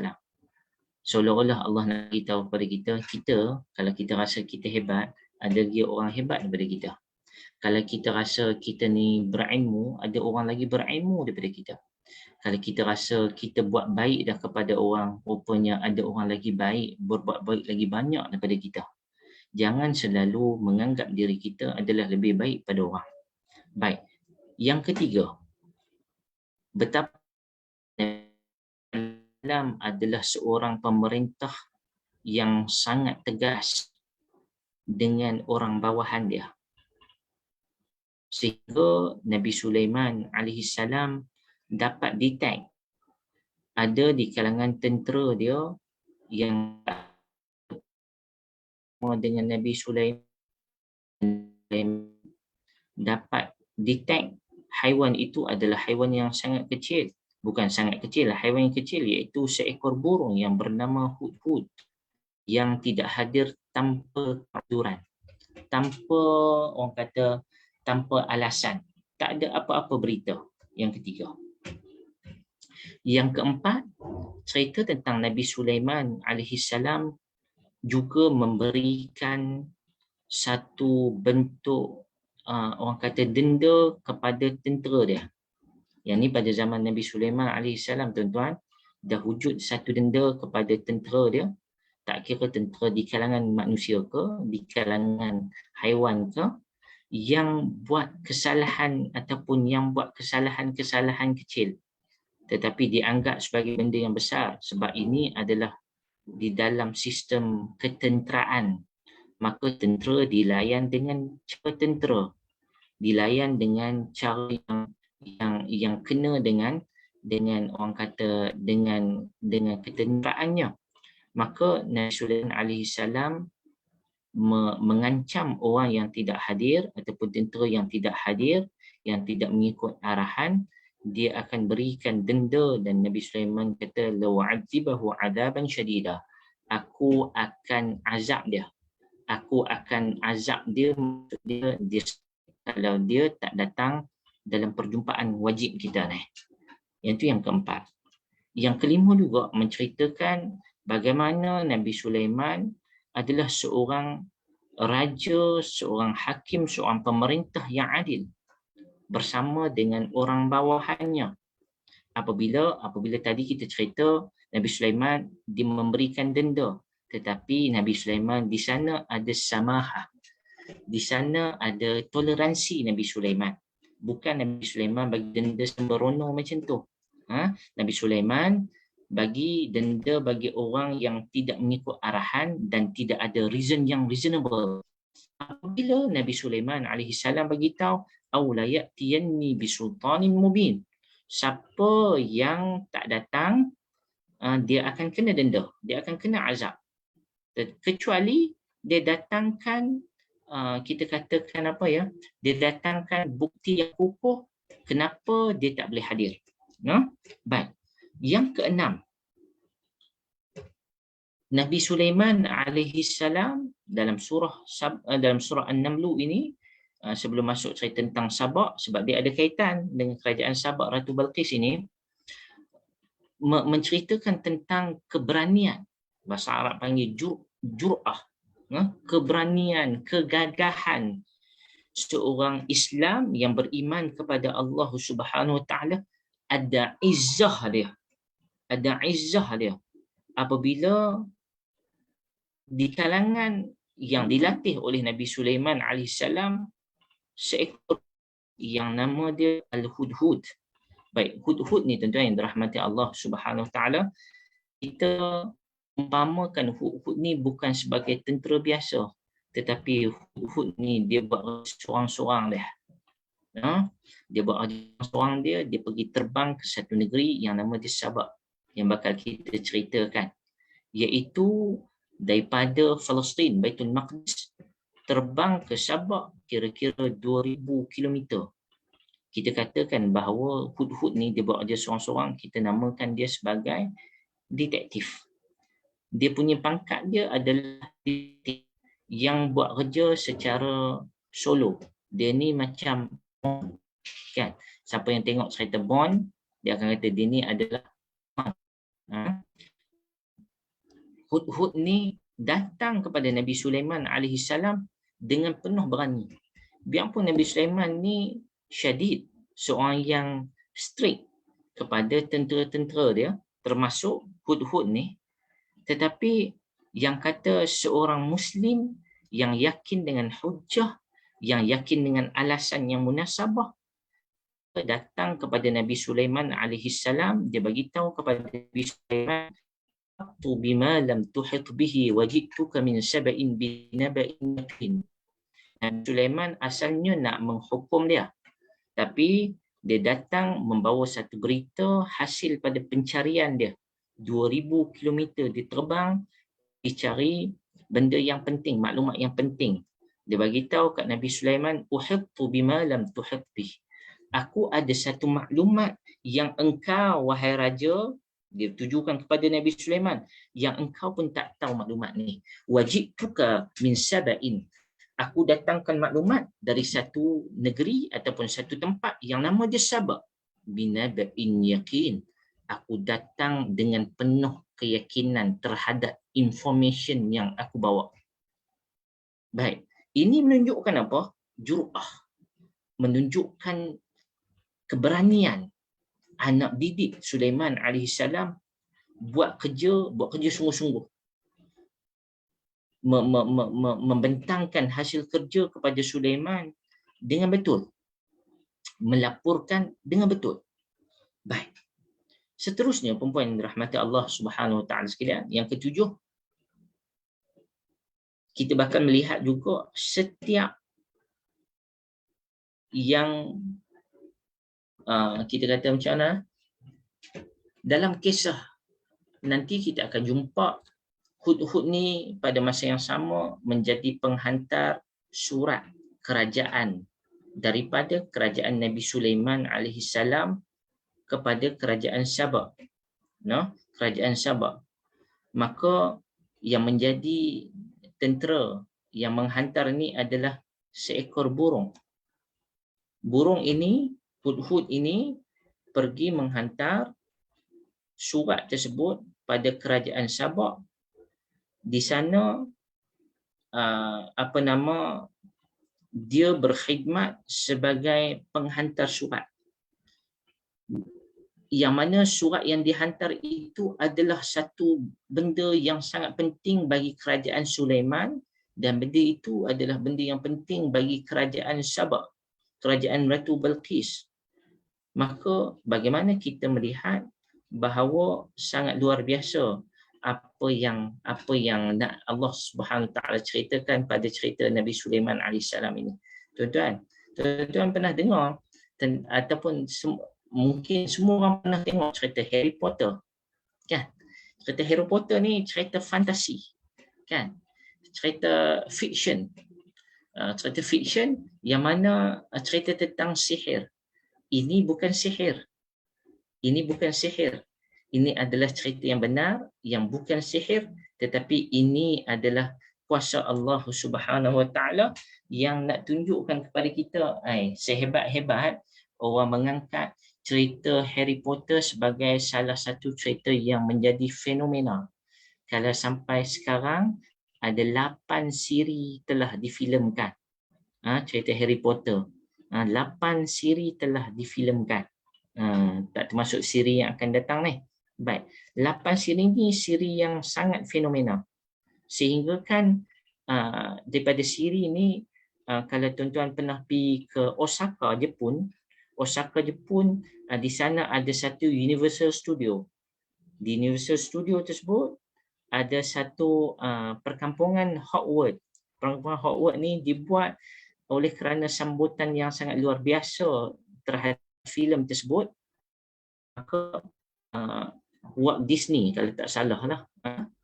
A: Seolah-olah Allah nak beritahu kepada kita, kalau kita rasa kita hebat, ada lagi orang hebat daripada kita. Kalau kita rasa kita ni berilmu, ada orang lagi berilmu daripada kita. Kalau kita rasa kita buat baik dah kepada orang, rupanya ada orang lagi baik, berbuat baik lagi banyak daripada kita. Jangan selalu menganggap diri kita adalah lebih baik pada orang. Baik. Yang ketiga, betapa Islam adalah seorang pemerintah yang sangat tegas dengan orang bawahan dia. Sehingga Nabi Sulaiman AS dapat detect ada di kalangan tentera dia yang dengan Nabi Sulaiman dapat detect haiwan itu adalah haiwan yang sangat kecil. Bukan sangat kecil, haiwan yang kecil, iaitu seekor burung yang bernama hudhud yang tidak hadir tanpa kejuran, tanpa orang kata tanpa alasan, tak ada apa-apa berita. Yang ketiga. Yang keempat, cerita tentang Nabi Sulaiman AS juga memberikan satu bentuk orang kata denda kepada tentera dia. Yang ni pada zaman Nabi Sulaiman AS, tuan-tuan, dah wujud satu denda kepada tentera dia. Tak kira tentera di kalangan manusia ke, di kalangan haiwan ke, yang buat kesalahan ataupun yang buat kesalahan-kesalahan kecil tetapi dianggap sebagai benda yang besar, sebab ini adalah di dalam sistem ketenteraan. Maka tentera dilayan dengan cara tentera, dilayan dengan cara yang kena dengan orang kata dengan ketenteraannya. Maka Nabi Sulaiman AS mengancam orang yang tidak hadir ataupun tentera yang tidak hadir, yang tidak mengikut arahan, dia akan berikan denda. Dan Nabi Sulaiman kata lawa'adzibahu 'adaban syadida, aku akan azab dia. Aku akan azab dia, maksud dia kalau dia tak datang dalam perjumpaan wajib kita ni. Yang tu yang keempat. Yang kelima juga menceritakan bagaimana Nabi Sulaiman adalah seorang raja, seorang hakim, seorang pemerintah yang adil bersama dengan orang bawahannya. Apabila tadi kita cerita Nabi Sulaiman dia memberikan denda, tetapi Nabi Sulaiman di sana ada samahah. Di sana ada toleransi Nabi Sulaiman. Bukan Nabi Sulaiman bagi denda sembrono macam tu. Nabi Sulaiman bagi denda bagi orang yang tidak mengikut arahan dan tidak ada reason yang reasonable. Apabila Nabi Sulaiman AS bagi tahu, "Aw la ya'tiyanni bisultanin mubin." Siapa yang tak datang, dia akan kena denda, dia akan kena azab. Kecuali dia datangkan, kita katakan apa ya, dia datangkan bukti yang kukuh kenapa dia tak boleh hadir. Baik. Yang keenam, Nabi Sulaiman alaihissalam dalam surah An-Naml ini, sebelum masuk cerita tentang Sabak, sebab dia ada kaitan dengan kerajaan Sabak Ratu Balqis ini, menceritakan tentang keberanian. Bahasa Arab panggil jur'ah, keberanian, kegagahan seorang Islam yang beriman kepada Allah Subhanahu Wa Taala. Ada izzah dia, apabila di kalangan yang dilatih oleh Nabi Sulaiman alaihissalam seekor yang nama dia Al-Hudhud. Baik, Hudhud ni tuan-tuan yang dirahmati Allah Subhanahu Wa Taala, kita umpamakan Hudhud ni bukan sebagai tentera biasa, tetapi Hudhud ni dia buat seorang-seorang dia. Dia buat seorang dia pergi terbang ke satu negeri yang nama dia Sabak, yang bakal kita ceritakan, iaitu daripada Palestin, Baitul Maqdis, terbang ke Sabak kira-kira 2000 km. Kita katakan bahawa Hudhud ni dia buat dia seorang-seorang, kita namakan dia sebagai detektif. Dia punya pangkat dia adalah detektif yang buat kerja secara solo. Dia ni macam kan, siapa yang tengok cerita Bond, dia akan kata dia ni adalah Hudhud ni datang kepada Nabi Sulaiman alaihissalam dengan penuh berani. Biarpun Nabi Sulaiman ni syadid, seorang yang strict kepada tentera-tentera dia, termasuk Hudhud ni, tetapi yang kata seorang Muslim yang yakin dengan hujjah, yang yakin dengan alasan yang munasabah, datang kepada Nabi Sulaiman alaihissalam, dia bagi tahu kepada Nabi Sulaiman, bima lam tuhit bihi wajidtuka min sab'in binaba'in yakin. Nabi Sulaiman asalnya nak menghukum dia, tapi dia datang membawa satu berita hasil pada pencarian dia. 2000 km dia terbang, dicari benda yang penting, maklumat yang penting. Dia bagi tahu kat Nabi Sulaiman, uhittu bima lam tuhit bih. Aku ada satu maklumat yang engkau, wahai raja, dia tujukan kepada Nabi Sulaiman, yang engkau pun tak tahu maklumat ni. Wajibtuka min sab'in. Aku datangkan maklumat dari satu negeri ataupun satu tempat yang nama dia Sabak. Binaba'in yakin. Aku datang dengan penuh keyakinan terhadap information yang aku bawa. Baik, ini menunjukkan apa? Jur'ah. Menunjukkan keberanian anak didik Sulaiman alaihissalam buat kerja sungguh-sungguh. Membentangkan hasil kerja kepada Sulaiman dengan betul. Melaporkan dengan betul. Baik. Seterusnya, perempuan yang dirahmati Allah Subhanahu Wa Taala sekalian, yang ketujuh, kita bahkan melihat juga setiap yang kita kata macam mana, dalam kisah nanti kita akan jumpa Hudhud ni pada masa yang sama menjadi penghantar surat kerajaan daripada kerajaan Nabi Sulaiman alaihissalam kepada kerajaan Sabak. Kerajaan Sabak. Maka yang menjadi tentera yang menghantar ni adalah seekor burung. Burung ini, Hudhud ini pergi menghantar surat tersebut pada kerajaan Sabak. Di sana dia berkhidmat sebagai penghantar surat. Yang mana surat yang dihantar itu adalah satu benda yang sangat penting bagi kerajaan Sulaiman, dan benda itu adalah benda yang penting bagi kerajaan Sabah, kerajaan Ratu Balqis. Maka bagaimana kita melihat bahawa sangat luar biasa apa yang nak Allah Subhanahu Taala ceritakan pada cerita Nabi Sulaiman alaihissalam ini. Tuan-tuan pernah dengar ataupun mungkin semua orang pernah tengok cerita Harry Potter, kan? Cerita Harry Potter ni cerita fantasi, kan? Cerita fiction, cerita fiction yang mana cerita tentang sihir. Ini bukan sihir. Ini bukan sihir. Ini adalah cerita yang benar, yang bukan sihir, tetapi ini adalah kuasa Allah Subhanahu Wa Taala yang nak tunjukkan kepada kita, sehebat-hebat orang mengangkat cerita Harry Potter sebagai salah satu cerita yang menjadi fenomena. Kalau sampai sekarang ada 8 siri telah difilmkan. Cerita Harry Potter. 8 siri telah difilmkan. Tak termasuk siri yang akan datang ni. Baik. 8 siri ni siri yang sangat fenomena. Sehingga kan daripada siri ni, kalau tuan-tuan pernah pergi ke Osaka, Jepun, di sana ada satu Universal Studio. Di Universal Studio tersebut ada satu perkampungan Hogwarts. Perkampungan Hogwarts ni dibuat oleh kerana sambutan yang sangat luar biasa terhadap filem tersebut. Maka Walt Disney, kalau tak salah lah,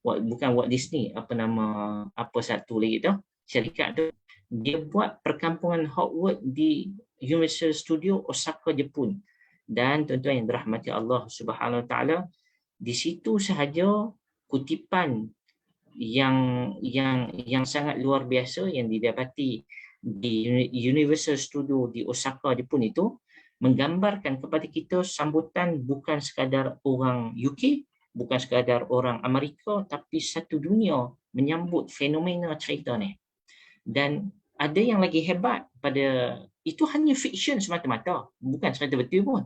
A: bukan Walt Disney, apa satu lagi tu, syarikat tu, dia buat perkampungan Hogwarts di Universal Studio Osaka, Jepun. Dan tuan-tuan yang dirahmati Allah Subhanahu Wa Taala, di situ sahaja kutipan yang sangat luar biasa yang didapati di Universal Studio di Osaka, Jepun itu menggambarkan kepada kita sambutan bukan sekadar orang UK, bukan sekadar orang Amerika, tapi satu dunia menyambut fenomena cerita ni. Dan ada yang lagi hebat pada itu, hanya fiction semata-mata, bukan cerita betul pun.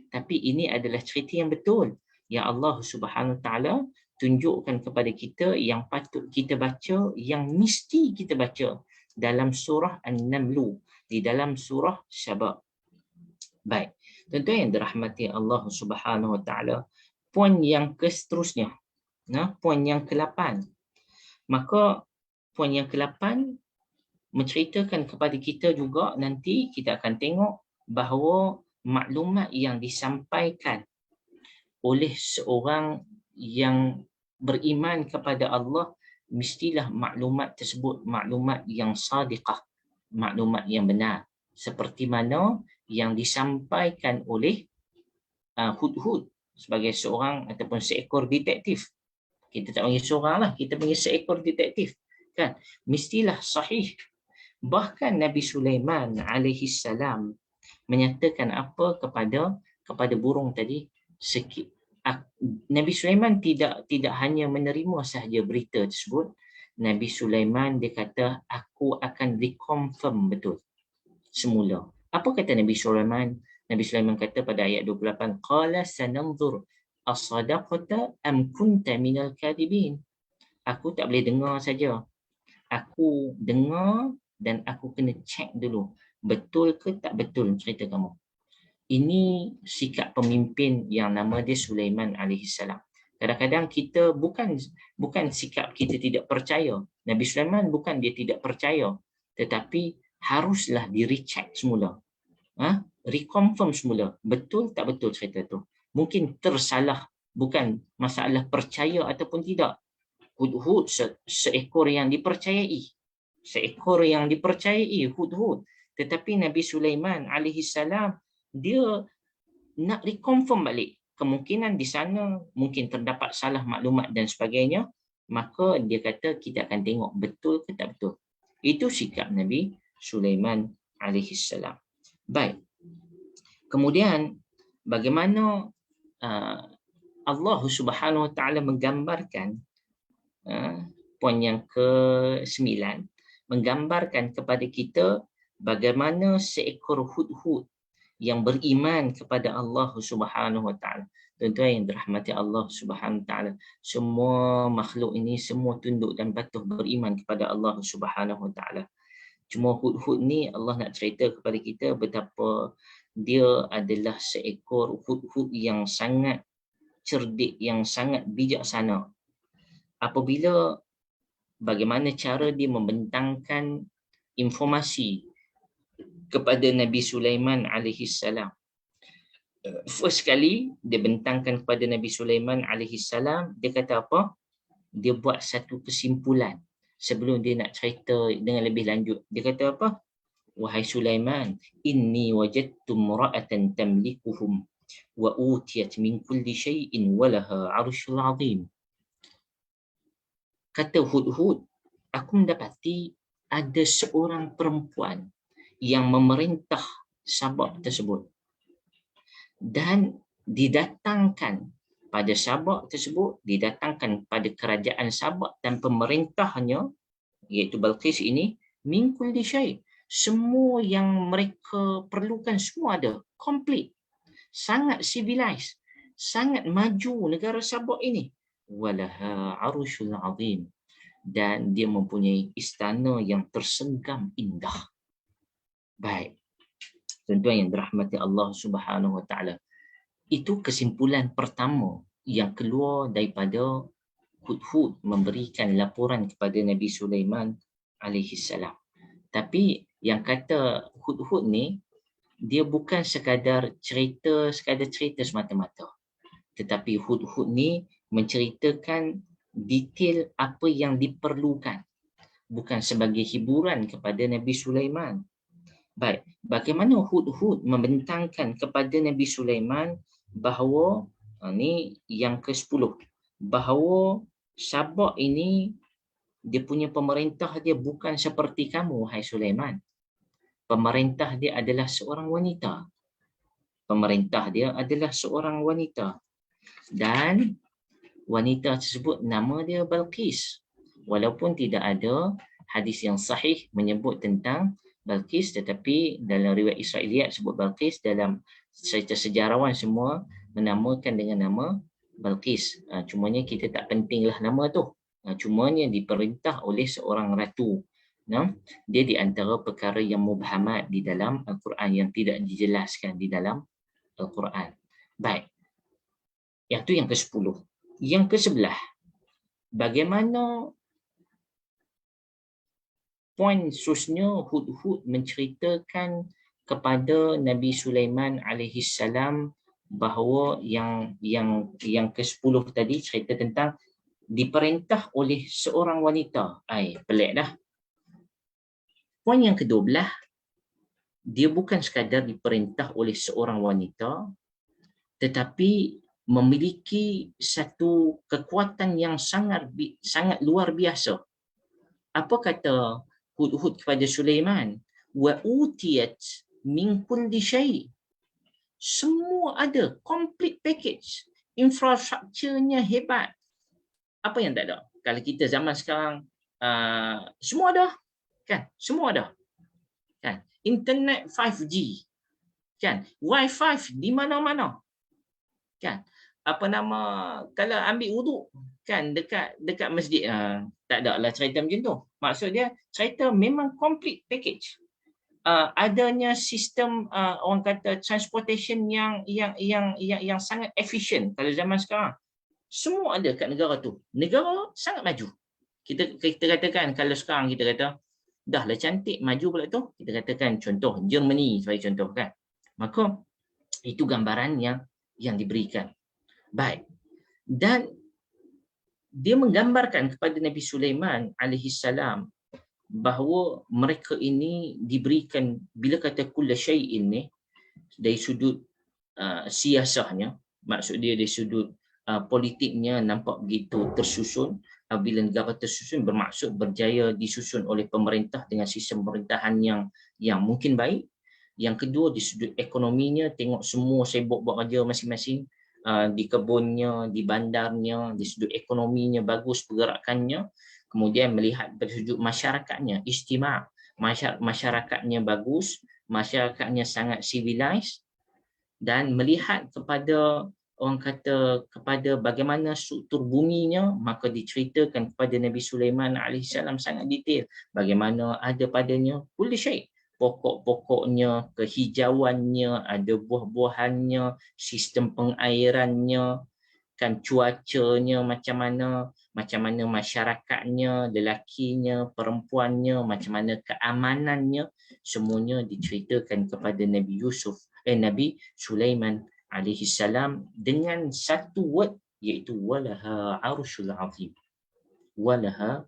A: Tapi ini adalah cerita yang betul yang Allah Subhanahu Taala tunjukkan kepada kita, yang patut kita baca, yang mesti kita baca dalam surah An-Naml, di dalam surah Sabah. Baik, tuan-tuan yang dirahmati Allah Subhanahu Wa Taala, poin yang seterusnya, poin yang ke-8. Maka poin yang ke-8 menceritakan kepada kita juga, nanti kita akan tengok bahawa maklumat yang disampaikan oleh seorang yang beriman kepada Allah, mestilah maklumat tersebut maklumat yang sadiqah, maklumat yang benar, seperti mana yang disampaikan oleh Hudhud sebagai seorang ataupun seekor detektif. Kita tak panggil seorang lah, kita panggil seekor detektif, kan? Mestilah sahih. Bahkan Nabi Sulaiman alaihi salam menyatakan apa kepada burung tadi, Nabi Sulaiman tidak hanya menerima sahaja berita tersebut. Nabi Sulaiman dia kata, aku akan reconfirm betul semula. Apa kata Nabi Sulaiman? Nabi Sulaiman kata pada ayat 28, qala sananzur as-sadaqata am kunta minal kadibin. Aku tak boleh dengar saja. Aku dengar dan aku kena cek dulu, betul ke tak betul cerita kamu. Ini sikap pemimpin yang nama dia Sulaiman alaihissalam. Kadang-kadang kita bukan sikap kita tidak percaya. Nabi Sulaiman bukan dia tidak percaya, tetapi haruslah di-recheck semula. Reconfirm semula, betul tak betul cerita tu. Mungkin tersalah, bukan masalah percaya ataupun tidak. Hudhud seekor yang dipercayai. Hudhud. Tetapi Nabi Sulaiman alaihissalam dia nak reconfirm balik. Kemungkinan di sana mungkin terdapat salah maklumat dan sebagainya. maka dia kata kita akan tengok betul ke tak betul. Itu sikap Nabi Sulaiman alaihissalam. Baik. Kemudian bagaimana Allah Subhanahu Wa Taala menggambarkan poin yang ke-9, menggambarkan kepada kita bagaimana seekor hudhud yang beriman kepada Allah Subhanahu Wa Taala. Tuan-tuan yang dirahmati Allah Subhanahu Wa Taala, semua makhluk ini semua tunduk dan patuh beriman kepada Allah Subhanahu Wa Taala. Cuma hudhud ni Allah nak cerita kepada kita betapa dia adalah seekor hudhud yang sangat cerdik, yang sangat bijaksana. Apabila bagaimana cara dia membentangkan informasi kepada Nabi Sulaiman alaihissalam. First kali dia bentangkan kepada Nabi Sulaiman alaihissalam, dia kata apa? Dia buat satu kesimpulan sebelum dia nak cerita dengan lebih lanjut. Dia kata apa? Wahai Sulaiman, inni wajadtu imra'atan tamlikuhum wa utiyat min kulli shay'in wa laha 'arsyun 'azim. Kata hudhud, aku mendapati ada seorang perempuan yang memerintah Sabak tersebut, dan didatangkan pada Sabak tersebut, didatangkan pada kerajaan Sabak dan pemerintahnya iaitu Balqis ini, min kulli syai', semua yang mereka perlukan semua ada, complete, sangat civilized, sangat maju negara Sabak ini. Walaha arsyul azim, dan dia mempunyai istana yang tersenggam indah. Baik, tuan-tuan yang dirahmati Allah Subhanahu Wa Taala, itu kesimpulan pertama yang keluar daripada hudhud memberikan laporan kepada Nabi Sulaiman alaihissalam. Tapi yang kata hudhud ni, dia bukan sekadar cerita semata-mata, tetapi hudhud ni menceritakan detail apa yang diperlukan, bukan sebagai hiburan kepada Nabi Sulaiman. Baik, bagaimana hudhud membentangkan kepada Nabi Sulaiman bahawa ni yang ke-10, bahawa Sabak ini dia punya pemerintah dia bukan seperti kamu, hai Sulaiman. Pemerintah dia adalah seorang wanita. Pemerintah dia adalah seorang wanita. Dan wanita tersebut nama dia Balqis. Walaupun tidak ada hadis yang sahih menyebut tentang Balqis, tetapi dalam riwayat Israiliyat sebut Balqis, dalam cerita sejarawan semua menamakan dengan nama Balqis. Cumanya kita tak pentinglah nama tu. Cumanya diperintah oleh seorang ratu. Dia di antara perkara yang mubhamat di dalam Al-Quran, yang tidak dijelaskan di dalam Al-Quran. Baik. Yang tu yang ke-10. Yang ke-11. Bagaimana poin khususnya hudhud menceritakan kepada Nabi Sulaiman alaihissalam bahawa yang ke-10 tadi cerita tentang diperintah oleh seorang wanita. Pelik dah. Poin yang ke-12, dia bukan sekadar diperintah oleh seorang wanita, tetapi memiliki satu kekuatan yang sangat luar biasa. Apa kata hudhud kepada Sulaiman? Wa utiyat min kulli syai'. Semua ada, complete package. Infrastrukturnya hebat. Apa yang tak ada? Kalau kita zaman sekarang, semua ada. Kan? Semua ada. Kan? Internet 5G. Kan? Wi-Fi di mana-mana. Kan? Kalau ambil wuduk kan dekat masjid, tak ada lah cerita macam tu. Maksud dia cerita memang complete package. Adanya sistem orang kata transportation yang sangat efisien kalau zaman sekarang. Semua ada kat negara tu. Negara sangat maju. Kita katakan kalau sekarang kita kata dah lah cantik maju pula tu, kita katakan contoh Germany sebagai contoh kan. Maka itu gambaran yang diberikan. Baik. Dan dia menggambarkan kepada Nabi Sulaiman alaihissalam bahawa mereka ini diberikan, bila kata kulla syai'in ni, dari sudut siasahnya, maksud dia dari sudut politiknya nampak begitu tersusun, Apabila negara tersusun bermaksud berjaya disusun oleh pemerintah dengan sistem pemerintahan yang mungkin baik. Yang kedua, di sudut ekonominya, tengok semua sibuk buat kerja masing-masing, di kebunnya, di bandarnya, di sudut ekonominya bagus pergerakannya. Kemudian melihat dari sudut masyarakatnya, istimewa, masyarakatnya bagus, masyarakatnya sangat civilized, dan melihat kepada orang kata kepada bagaimana struktur buminya, maka diceritakan kepada Nabi Sulaiman alaihissalam sangat detail bagaimana ada padanya kulli syai, pokok-pokoknya, kehijauannya, ada buah-buahannya, sistem pengairannya, kan cuacanya macam mana masyarakatnya, lelakinya, perempuannya, macam mana keamanannya, semuanya diceritakan kepada Nabi Sulaiman alaihi salam dengan satu word, iaitu walaha arsyul azim. Walaha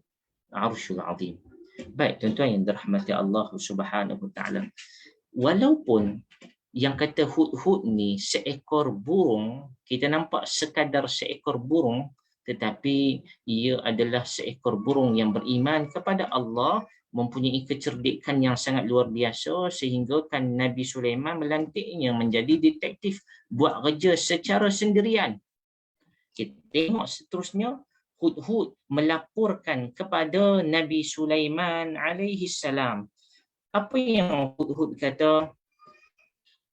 A: arsyul azim. Baik tuan-tuan yang dirahmati Allah Subhanahu wa taala. Walaupun yang kata hudhud ni seekor burung, kita nampak sekadar seekor burung, tetapi ia adalah seekor burung yang beriman kepada Allah, mempunyai kecerdikan yang sangat luar biasa, sehingga kan Nabi Sulaiman melantiknya menjadi detektif, buat kerja secara sendirian. Kita tengok seterusnya, hudhud melaporkan kepada Nabi Sulaiman alaihi salam. Apa yang hudhud kata?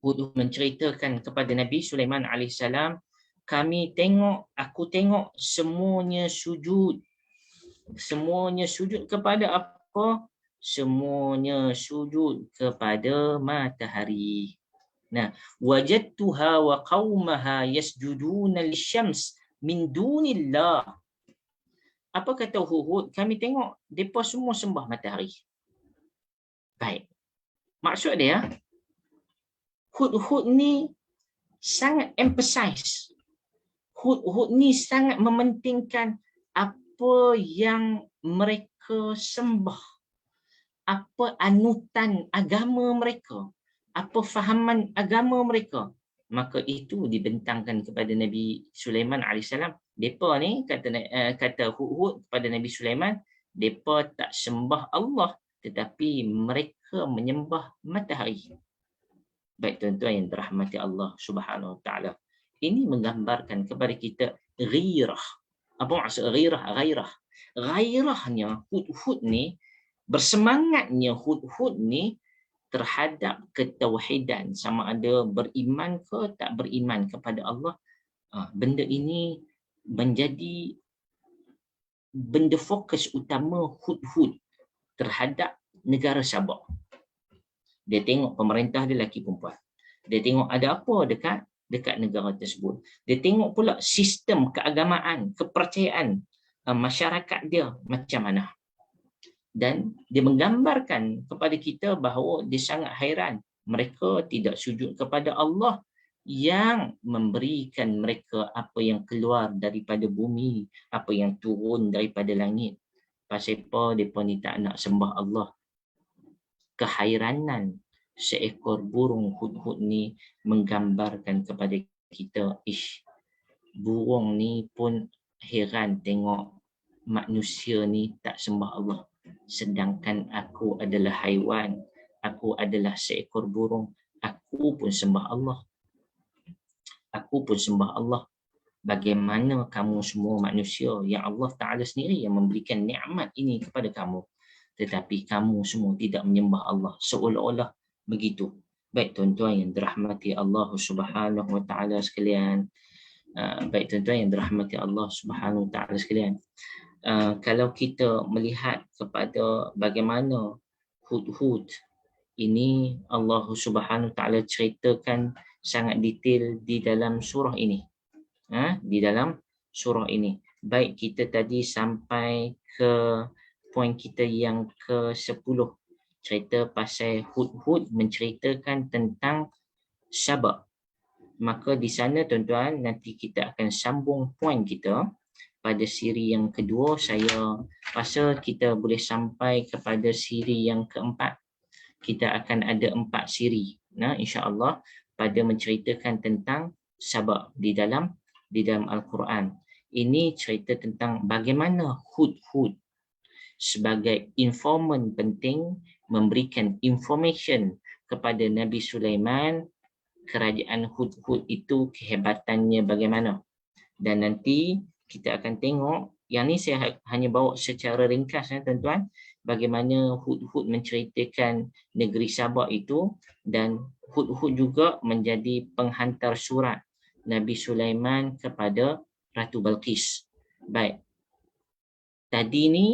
A: Hudhud menceritakan kepada Nabi Sulaiman alaihissalam, aku tengok semuanya sujud. Semuanya sujud kepada apa? Semuanya sujud kepada matahari. Nah, wajadtuha wa qaumaha yasjuduna lisyams min dunillah. Apa kata Hudhud? Kami tengok depa semua sembah matahari. Baik. Maksud dia, Hudhud ni sangat emphasize. Hudhud ni sangat mementingkan apa yang mereka sembah, apa anutan agama mereka, apa fahaman agama mereka. Maka itu dibentangkan kepada Nabi Sulaiman alaihissalam. Depa ni kata Hudhud kepada Nabi Sulaiman, depa tak sembah Allah, tetapi mereka menyembah matahari. Baik tuan-tuan yang dirahmati Allah Subhanahu wa taala. Ini menggambarkan kepada kita ghirah. Apa maksud ghirah? Ghairahnya hudhud ni, bersemangatnya hudhud ni terhadap ketauhidan, sama ada beriman ke tak beriman kepada Allah. Benda ini menjadi benda fokus utama hudhud terhadap negara Sabah. Dia tengok pemerintah dia lelaki perempuan. Dia tengok ada apa dekat negara tersebut. Dia tengok pula sistem keagamaan, kepercayaan masyarakat dia macam mana. Dan dia menggambarkan kepada kita bahawa dia sangat hairan. Mereka tidak sujud kepada Allah yang memberikan mereka apa yang keluar daripada bumi, apa yang turun daripada langit. Pasal apa mereka ni tak nak sembah Allah? Kehairanan seekor burung hudhud ni menggambarkan kepada kita, burung ni pun heran tengok manusia ni tak sembah Allah, sedangkan aku adalah haiwan, aku adalah seekor burung, aku pun sembah Allah. Aku pun sembah Allah. Bagaimana kamu semua manusia yang Allah Ta'ala sendiri yang memberikan nikmat ini kepada kamu, tetapi kamu semua tidak menyembah Allah, seolah-olah begitu. Baik tuan-tuan yang dirahmati Allah Subhanahu wa taala sekalian. Baik tuan-tuan yang dirahmati Allah Subhanahu wa taala sekalian. Kalau kita melihat kepada bagaimana hudhud ini, Allah Subhanahu wa taala ceritakan sangat detail di dalam surah ini. Di dalam surah ini. Baik kita tadi sampai ke poin kita yang ke-10, cerita pasal hudhud menceritakan tentang Sabah. Maka di sana tuan-tuan, nanti kita akan sambung poin kita pada siri yang kedua. Saya rasa kita boleh sampai kepada siri yang keempat. Kita akan ada 4 siri, insya-Allah, pada menceritakan tentang Sabah di dalam Al-Quran. Ini cerita tentang bagaimana Hudhud sebagai informan penting memberikan information kepada Nabi Sulaiman kerajaan Hudhud itu kehebatannya bagaimana. Dan nanti kita akan tengok, yang ni saya hanya bawa secara ringkas tuan-tuan, bagaimana Hudhud menceritakan negeri Sabak itu, dan Hudhud juga menjadi penghantar surat Nabi Sulaiman kepada Ratu Balqis. Baik. Tadi ni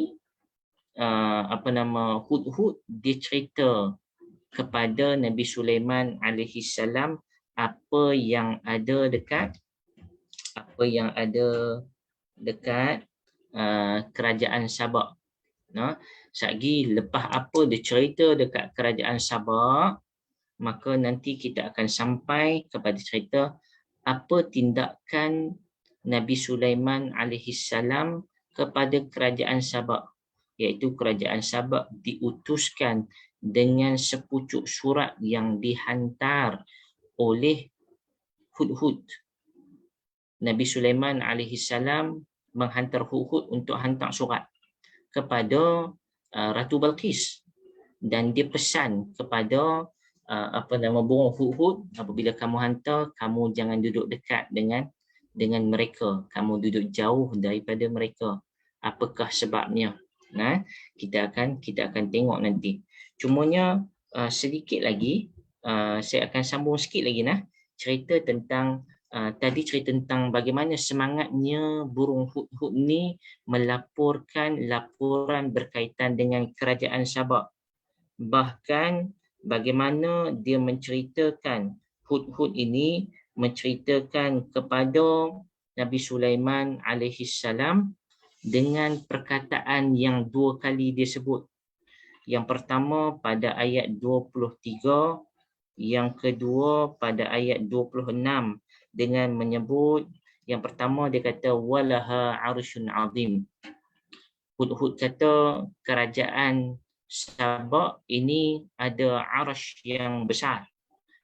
A: Hudhud dia cerita kepada Nabi Sulaiman alaihi salam apa yang ada dekat kerajaan Sabak. Nah, satgi lepas apa dia cerita dekat kerajaan Sabak, maka nanti kita akan sampai kepada cerita apa tindakan Nabi Sulaiman alaihi salam kepada kerajaan Sabak, iaitu kerajaan Sabak diutuskan dengan sepucuk surat yang dihantar oleh Hudhud. Nabi Sulaiman alaihi salam menghantar Hudhud untuk hantar surat kepada Ratu Balqis, dan dia pesan kepada burung Hudhud, apabila kamu hantar, kamu jangan duduk dekat dengan mereka, kamu duduk jauh daripada mereka. Apakah sebabnya? Nah, kita akan tengok nanti. Cumanya sedikit lagi, saya akan sambung sikit lagi cerita tentang tadi cerita tentang bagaimana semangatnya burung Hudhud ni melaporkan laporan berkaitan dengan kerajaan Sabak. Bahkan bagaimana dia menceritakan, Hudhud ini menceritakan kepada Nabi Sulaiman alaihi salam dengan perkataan yang dua kali dia sebut. Yang pertama pada ayat 23, yang kedua pada ayat 26, dengan menyebut, yang pertama dia kata walaha arsyun azim. Hudhud kata kerajaan Sabak ini ada arsy yang besar,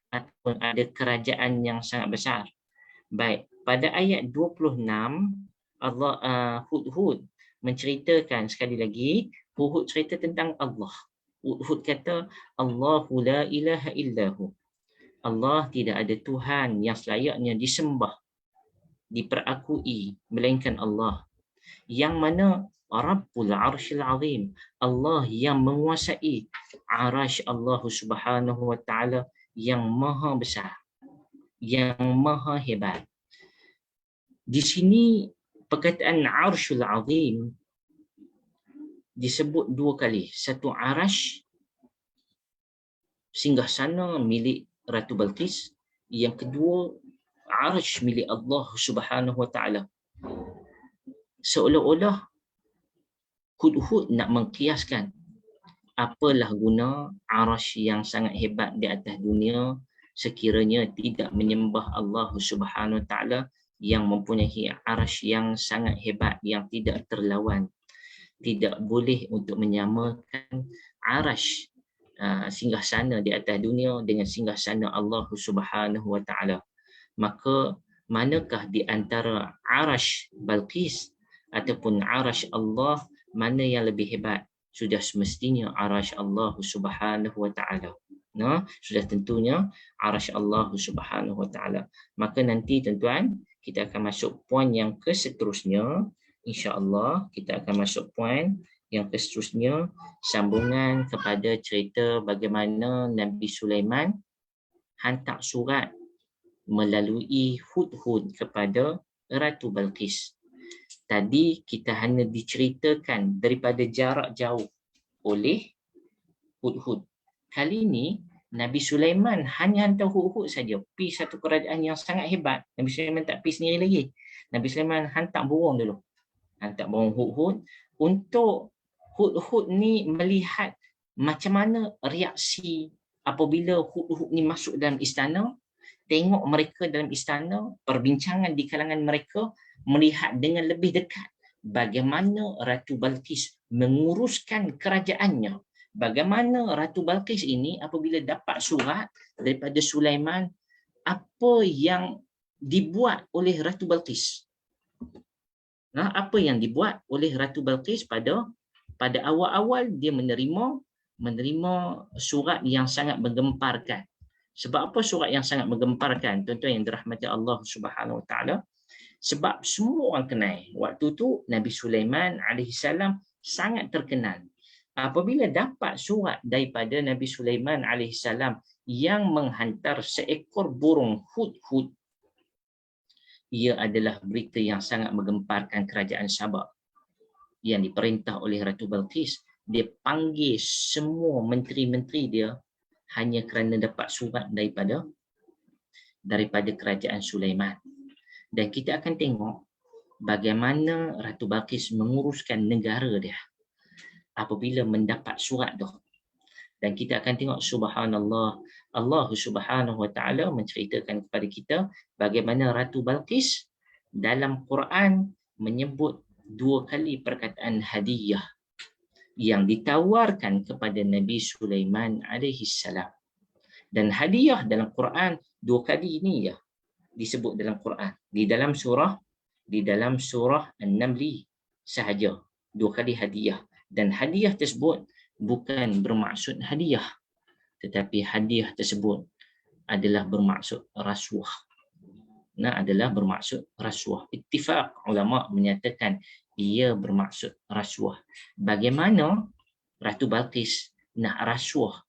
A: ataupun ada kerajaan yang sangat besar. Baik, pada ayat 26 Hudhud menceritakan sekali lagi, Hudhud cerita tentang Allah. Hudhud kata Allahu la ilaha illahu. Allah tidak ada Tuhan yang selayaknya disembah, diperakui melainkan Allah. Yang mana Rabbul Arsyil Azim, Allah yang menguasai arasy Allah Subhanahu wa taala yang maha besar, yang maha hebat. Di sini perkataan Arsyul Azim disebut dua kali. Satu arasy, singgasana milik Ratu Balqis. Yang kedua arasy milik Allah Subhanahu wa taala. Seolah-olah Hudhud nak mengkiaskan apalah guna arasy yang sangat hebat di atas dunia sekiranya tidak menyembah Allah Subhanahu wa taala yang mempunyai arasy yang sangat hebat, yang tidak terlawan. Tidak boleh untuk menyamakan arasy singgasana di atas dunia dengan singgasana Allah Subhanahu wa taala. Maka manakah di antara arasy Balqis ataupun arasy Allah, mana yang lebih hebat? Sudah semestinya arasy Allah Subhanahu wa taala. Sudah tentunya arasy Allah Subhanahu wa taala. Maka nanti tuan-tuan, kita akan masuk poin yang keseterusnya. Insya-Allah kita akan masuk poin yang keseterusnya, sambungan kepada cerita bagaimana Nabi Sulaiman hantar surat melalui Hudhud kepada Ratu Balqis. Tadi kita hanya diceritakan daripada jarak jauh oleh Hudhud. Kali ini Nabi Sulaiman hanya hantar Hudhud saja, pergi satu kerajaan yang sangat hebat. Nabi Sulaiman tak pergi sendiri lagi. Nabi Sulaiman hantar burung dulu. Hantar burung Hudhud untuk Hudhud ni melihat macam mana reaksi apabila Hudhud ni masuk dalam istana. Tengok mereka dalam istana, perbincangan di kalangan mereka, melihat dengan lebih dekat bagaimana Ratu Balqis menguruskan kerajaannya. Bagaimana Ratu Balqis ini apabila dapat surat daripada Sulaiman, apa yang dibuat oleh Ratu Balqis. Nah, apa yang dibuat oleh Ratu Balqis pada awal-awal dia menerima surat yang sangat menggemparkan. Sebab apa surat yang sangat menggemparkan? Tuan-tuan yang dirahmati Allah Subhanahu Wa Taala. Sebab semua orang kenal. Waktu tu Nabi Sulaiman alaihissalam sangat terkenal. Apabila dapat surat daripada Nabi Sulaiman alaihissalam yang menghantar seekor burung hudhud, ia adalah berita yang sangat menggemparkan kerajaan Sabah yang diperintah oleh Ratu Balqis. Dia panggil semua menteri-menteri dia hanya kerana dapat surat daripada kerajaan Sulaiman. Dan kita akan tengok bagaimana Ratu Balqis menguruskan negara dia apabila mendapat surat tu. Dan kita akan tengok subhanallah, Allah Subhanahu Wa Taala menceritakan kepada kita bagaimana Ratu Balqis dalam Quran menyebut 2 kali perkataan hadiah yang ditawarkan kepada Nabi Sulaiman alaihi salam. Dan hadiah dalam Quran 2 kali ini ya disebut dalam Quran. Di dalam surah An-Naml sahaja 2 kali hadiah, dan hadiah tersebut bukan bermaksud hadiah, tetapi hadiah tersebut adalah bermaksud rasuah. Adalah bermaksud rasuah. Ittifaq ulama menyatakan ia bermaksud rasuah. Bagaimana Ratu Balqis nak rasuah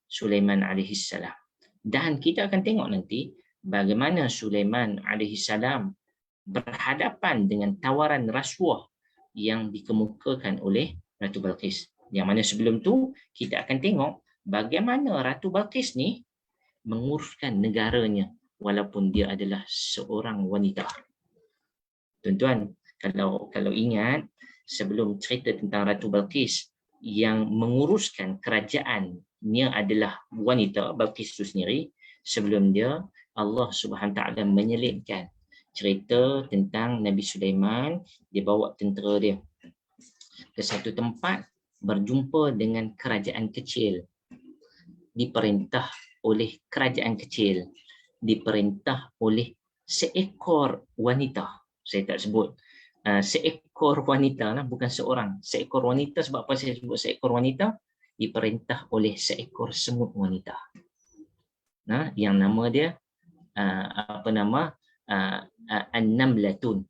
A: Sulaiman alaihi salam. Dan kita akan tengok nanti bagaimana Sulaiman alaihi salam berhadapan dengan tawaran rasuah yang dikemukakan oleh Ratu Balqis. Yang mana sebelum tu kita akan tengok bagaimana Ratu Balqis ni menguruskan negaranya walaupun dia adalah seorang wanita. Tuan-tuan, kalau ingat sebelum cerita tentang Ratu Balqis yang menguruskan kerajaannya adalah wanita, Balqis itu sendiri, sebelum dia Allah Subhanahu Taala menyelipkan cerita tentang Nabi Sulaiman. Dia bawa tentera dia ke satu tempat berjumpa dengan kerajaan kecil, diperintah oleh kerajaan kecil, diperintah oleh seekor wanita. Saya tak sebut seekor wanita lah, bukan seorang, seekor wanita. Sebab apa saya sebut seekor wanita? Diperintah oleh seekor semut wanita. Yang nama dia An-Namlatun,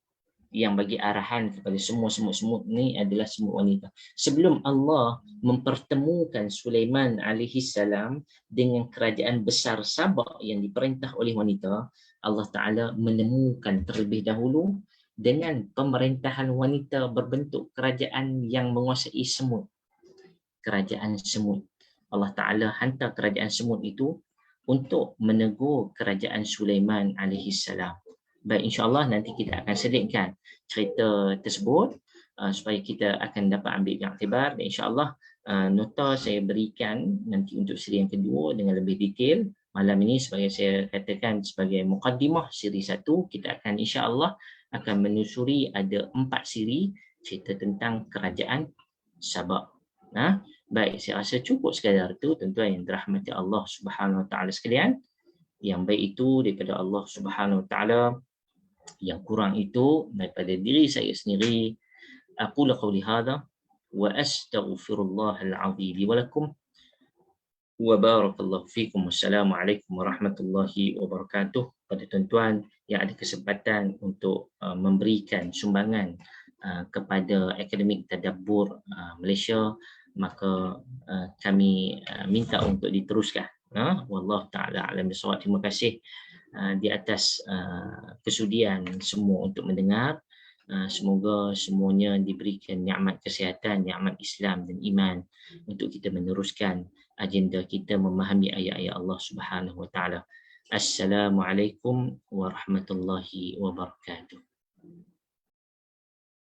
A: yang bagi arahan kepada semua semut-semut ni adalah semut wanita. Sebelum Allah mempertemukan Sulaiman alaihi salam dengan kerajaan besar Sabah yang diperintah oleh wanita, Allah Ta'ala menemukan terlebih dahulu dengan pemerintahan wanita berbentuk kerajaan yang menguasai semut. Kerajaan semut. Allah Ta'ala hantar kerajaan semut itu untuk menegur kerajaan Sulaiman alaihi salam. Baik, insya-Allah nanti kita akan selitkan cerita tersebut supaya kita akan dapat ambil iktibar, dan insya-Allah nota saya berikan nanti untuk siri yang kedua dengan lebih detail. Malam ini sebagai saya katakan sebagai mukaddimah siri 1, kita akan insya-Allah akan menyusuri ada 4 siri cerita tentang kerajaan Sabah. Baik, saya rasa cukup sekadar itu tuan-tuan yang dirahmati Allah Subhanahu Wa Taala sekalian. Yang baik itu daripada Allah Subhanahu Wa Taala, yang kurang itu daripada diri saya sendiri. Aqulu qawli hadha wa astaghfirullahal azim li wa lakum wa barakallahu fikum. Wassalamualaikum warahmatullahi wabarakatuh. Pada tuan-tuan yang ada kesempatan untuk memberikan sumbangan kepada Akademik Tadabbur Malaysia, maka kami minta untuk diteruskan. Wallahu taala alam bisawab. Terima kasih di atas kesudian semua untuk mendengar. Semoga semuanya diberikan nikmat kesihatan, nikmat Islam dan iman untuk kita meneruskan agenda kita memahami ayat-ayat Allah Subhanahu Wa Taala. Assalamualaikum warahmatullahi wabarakatuh.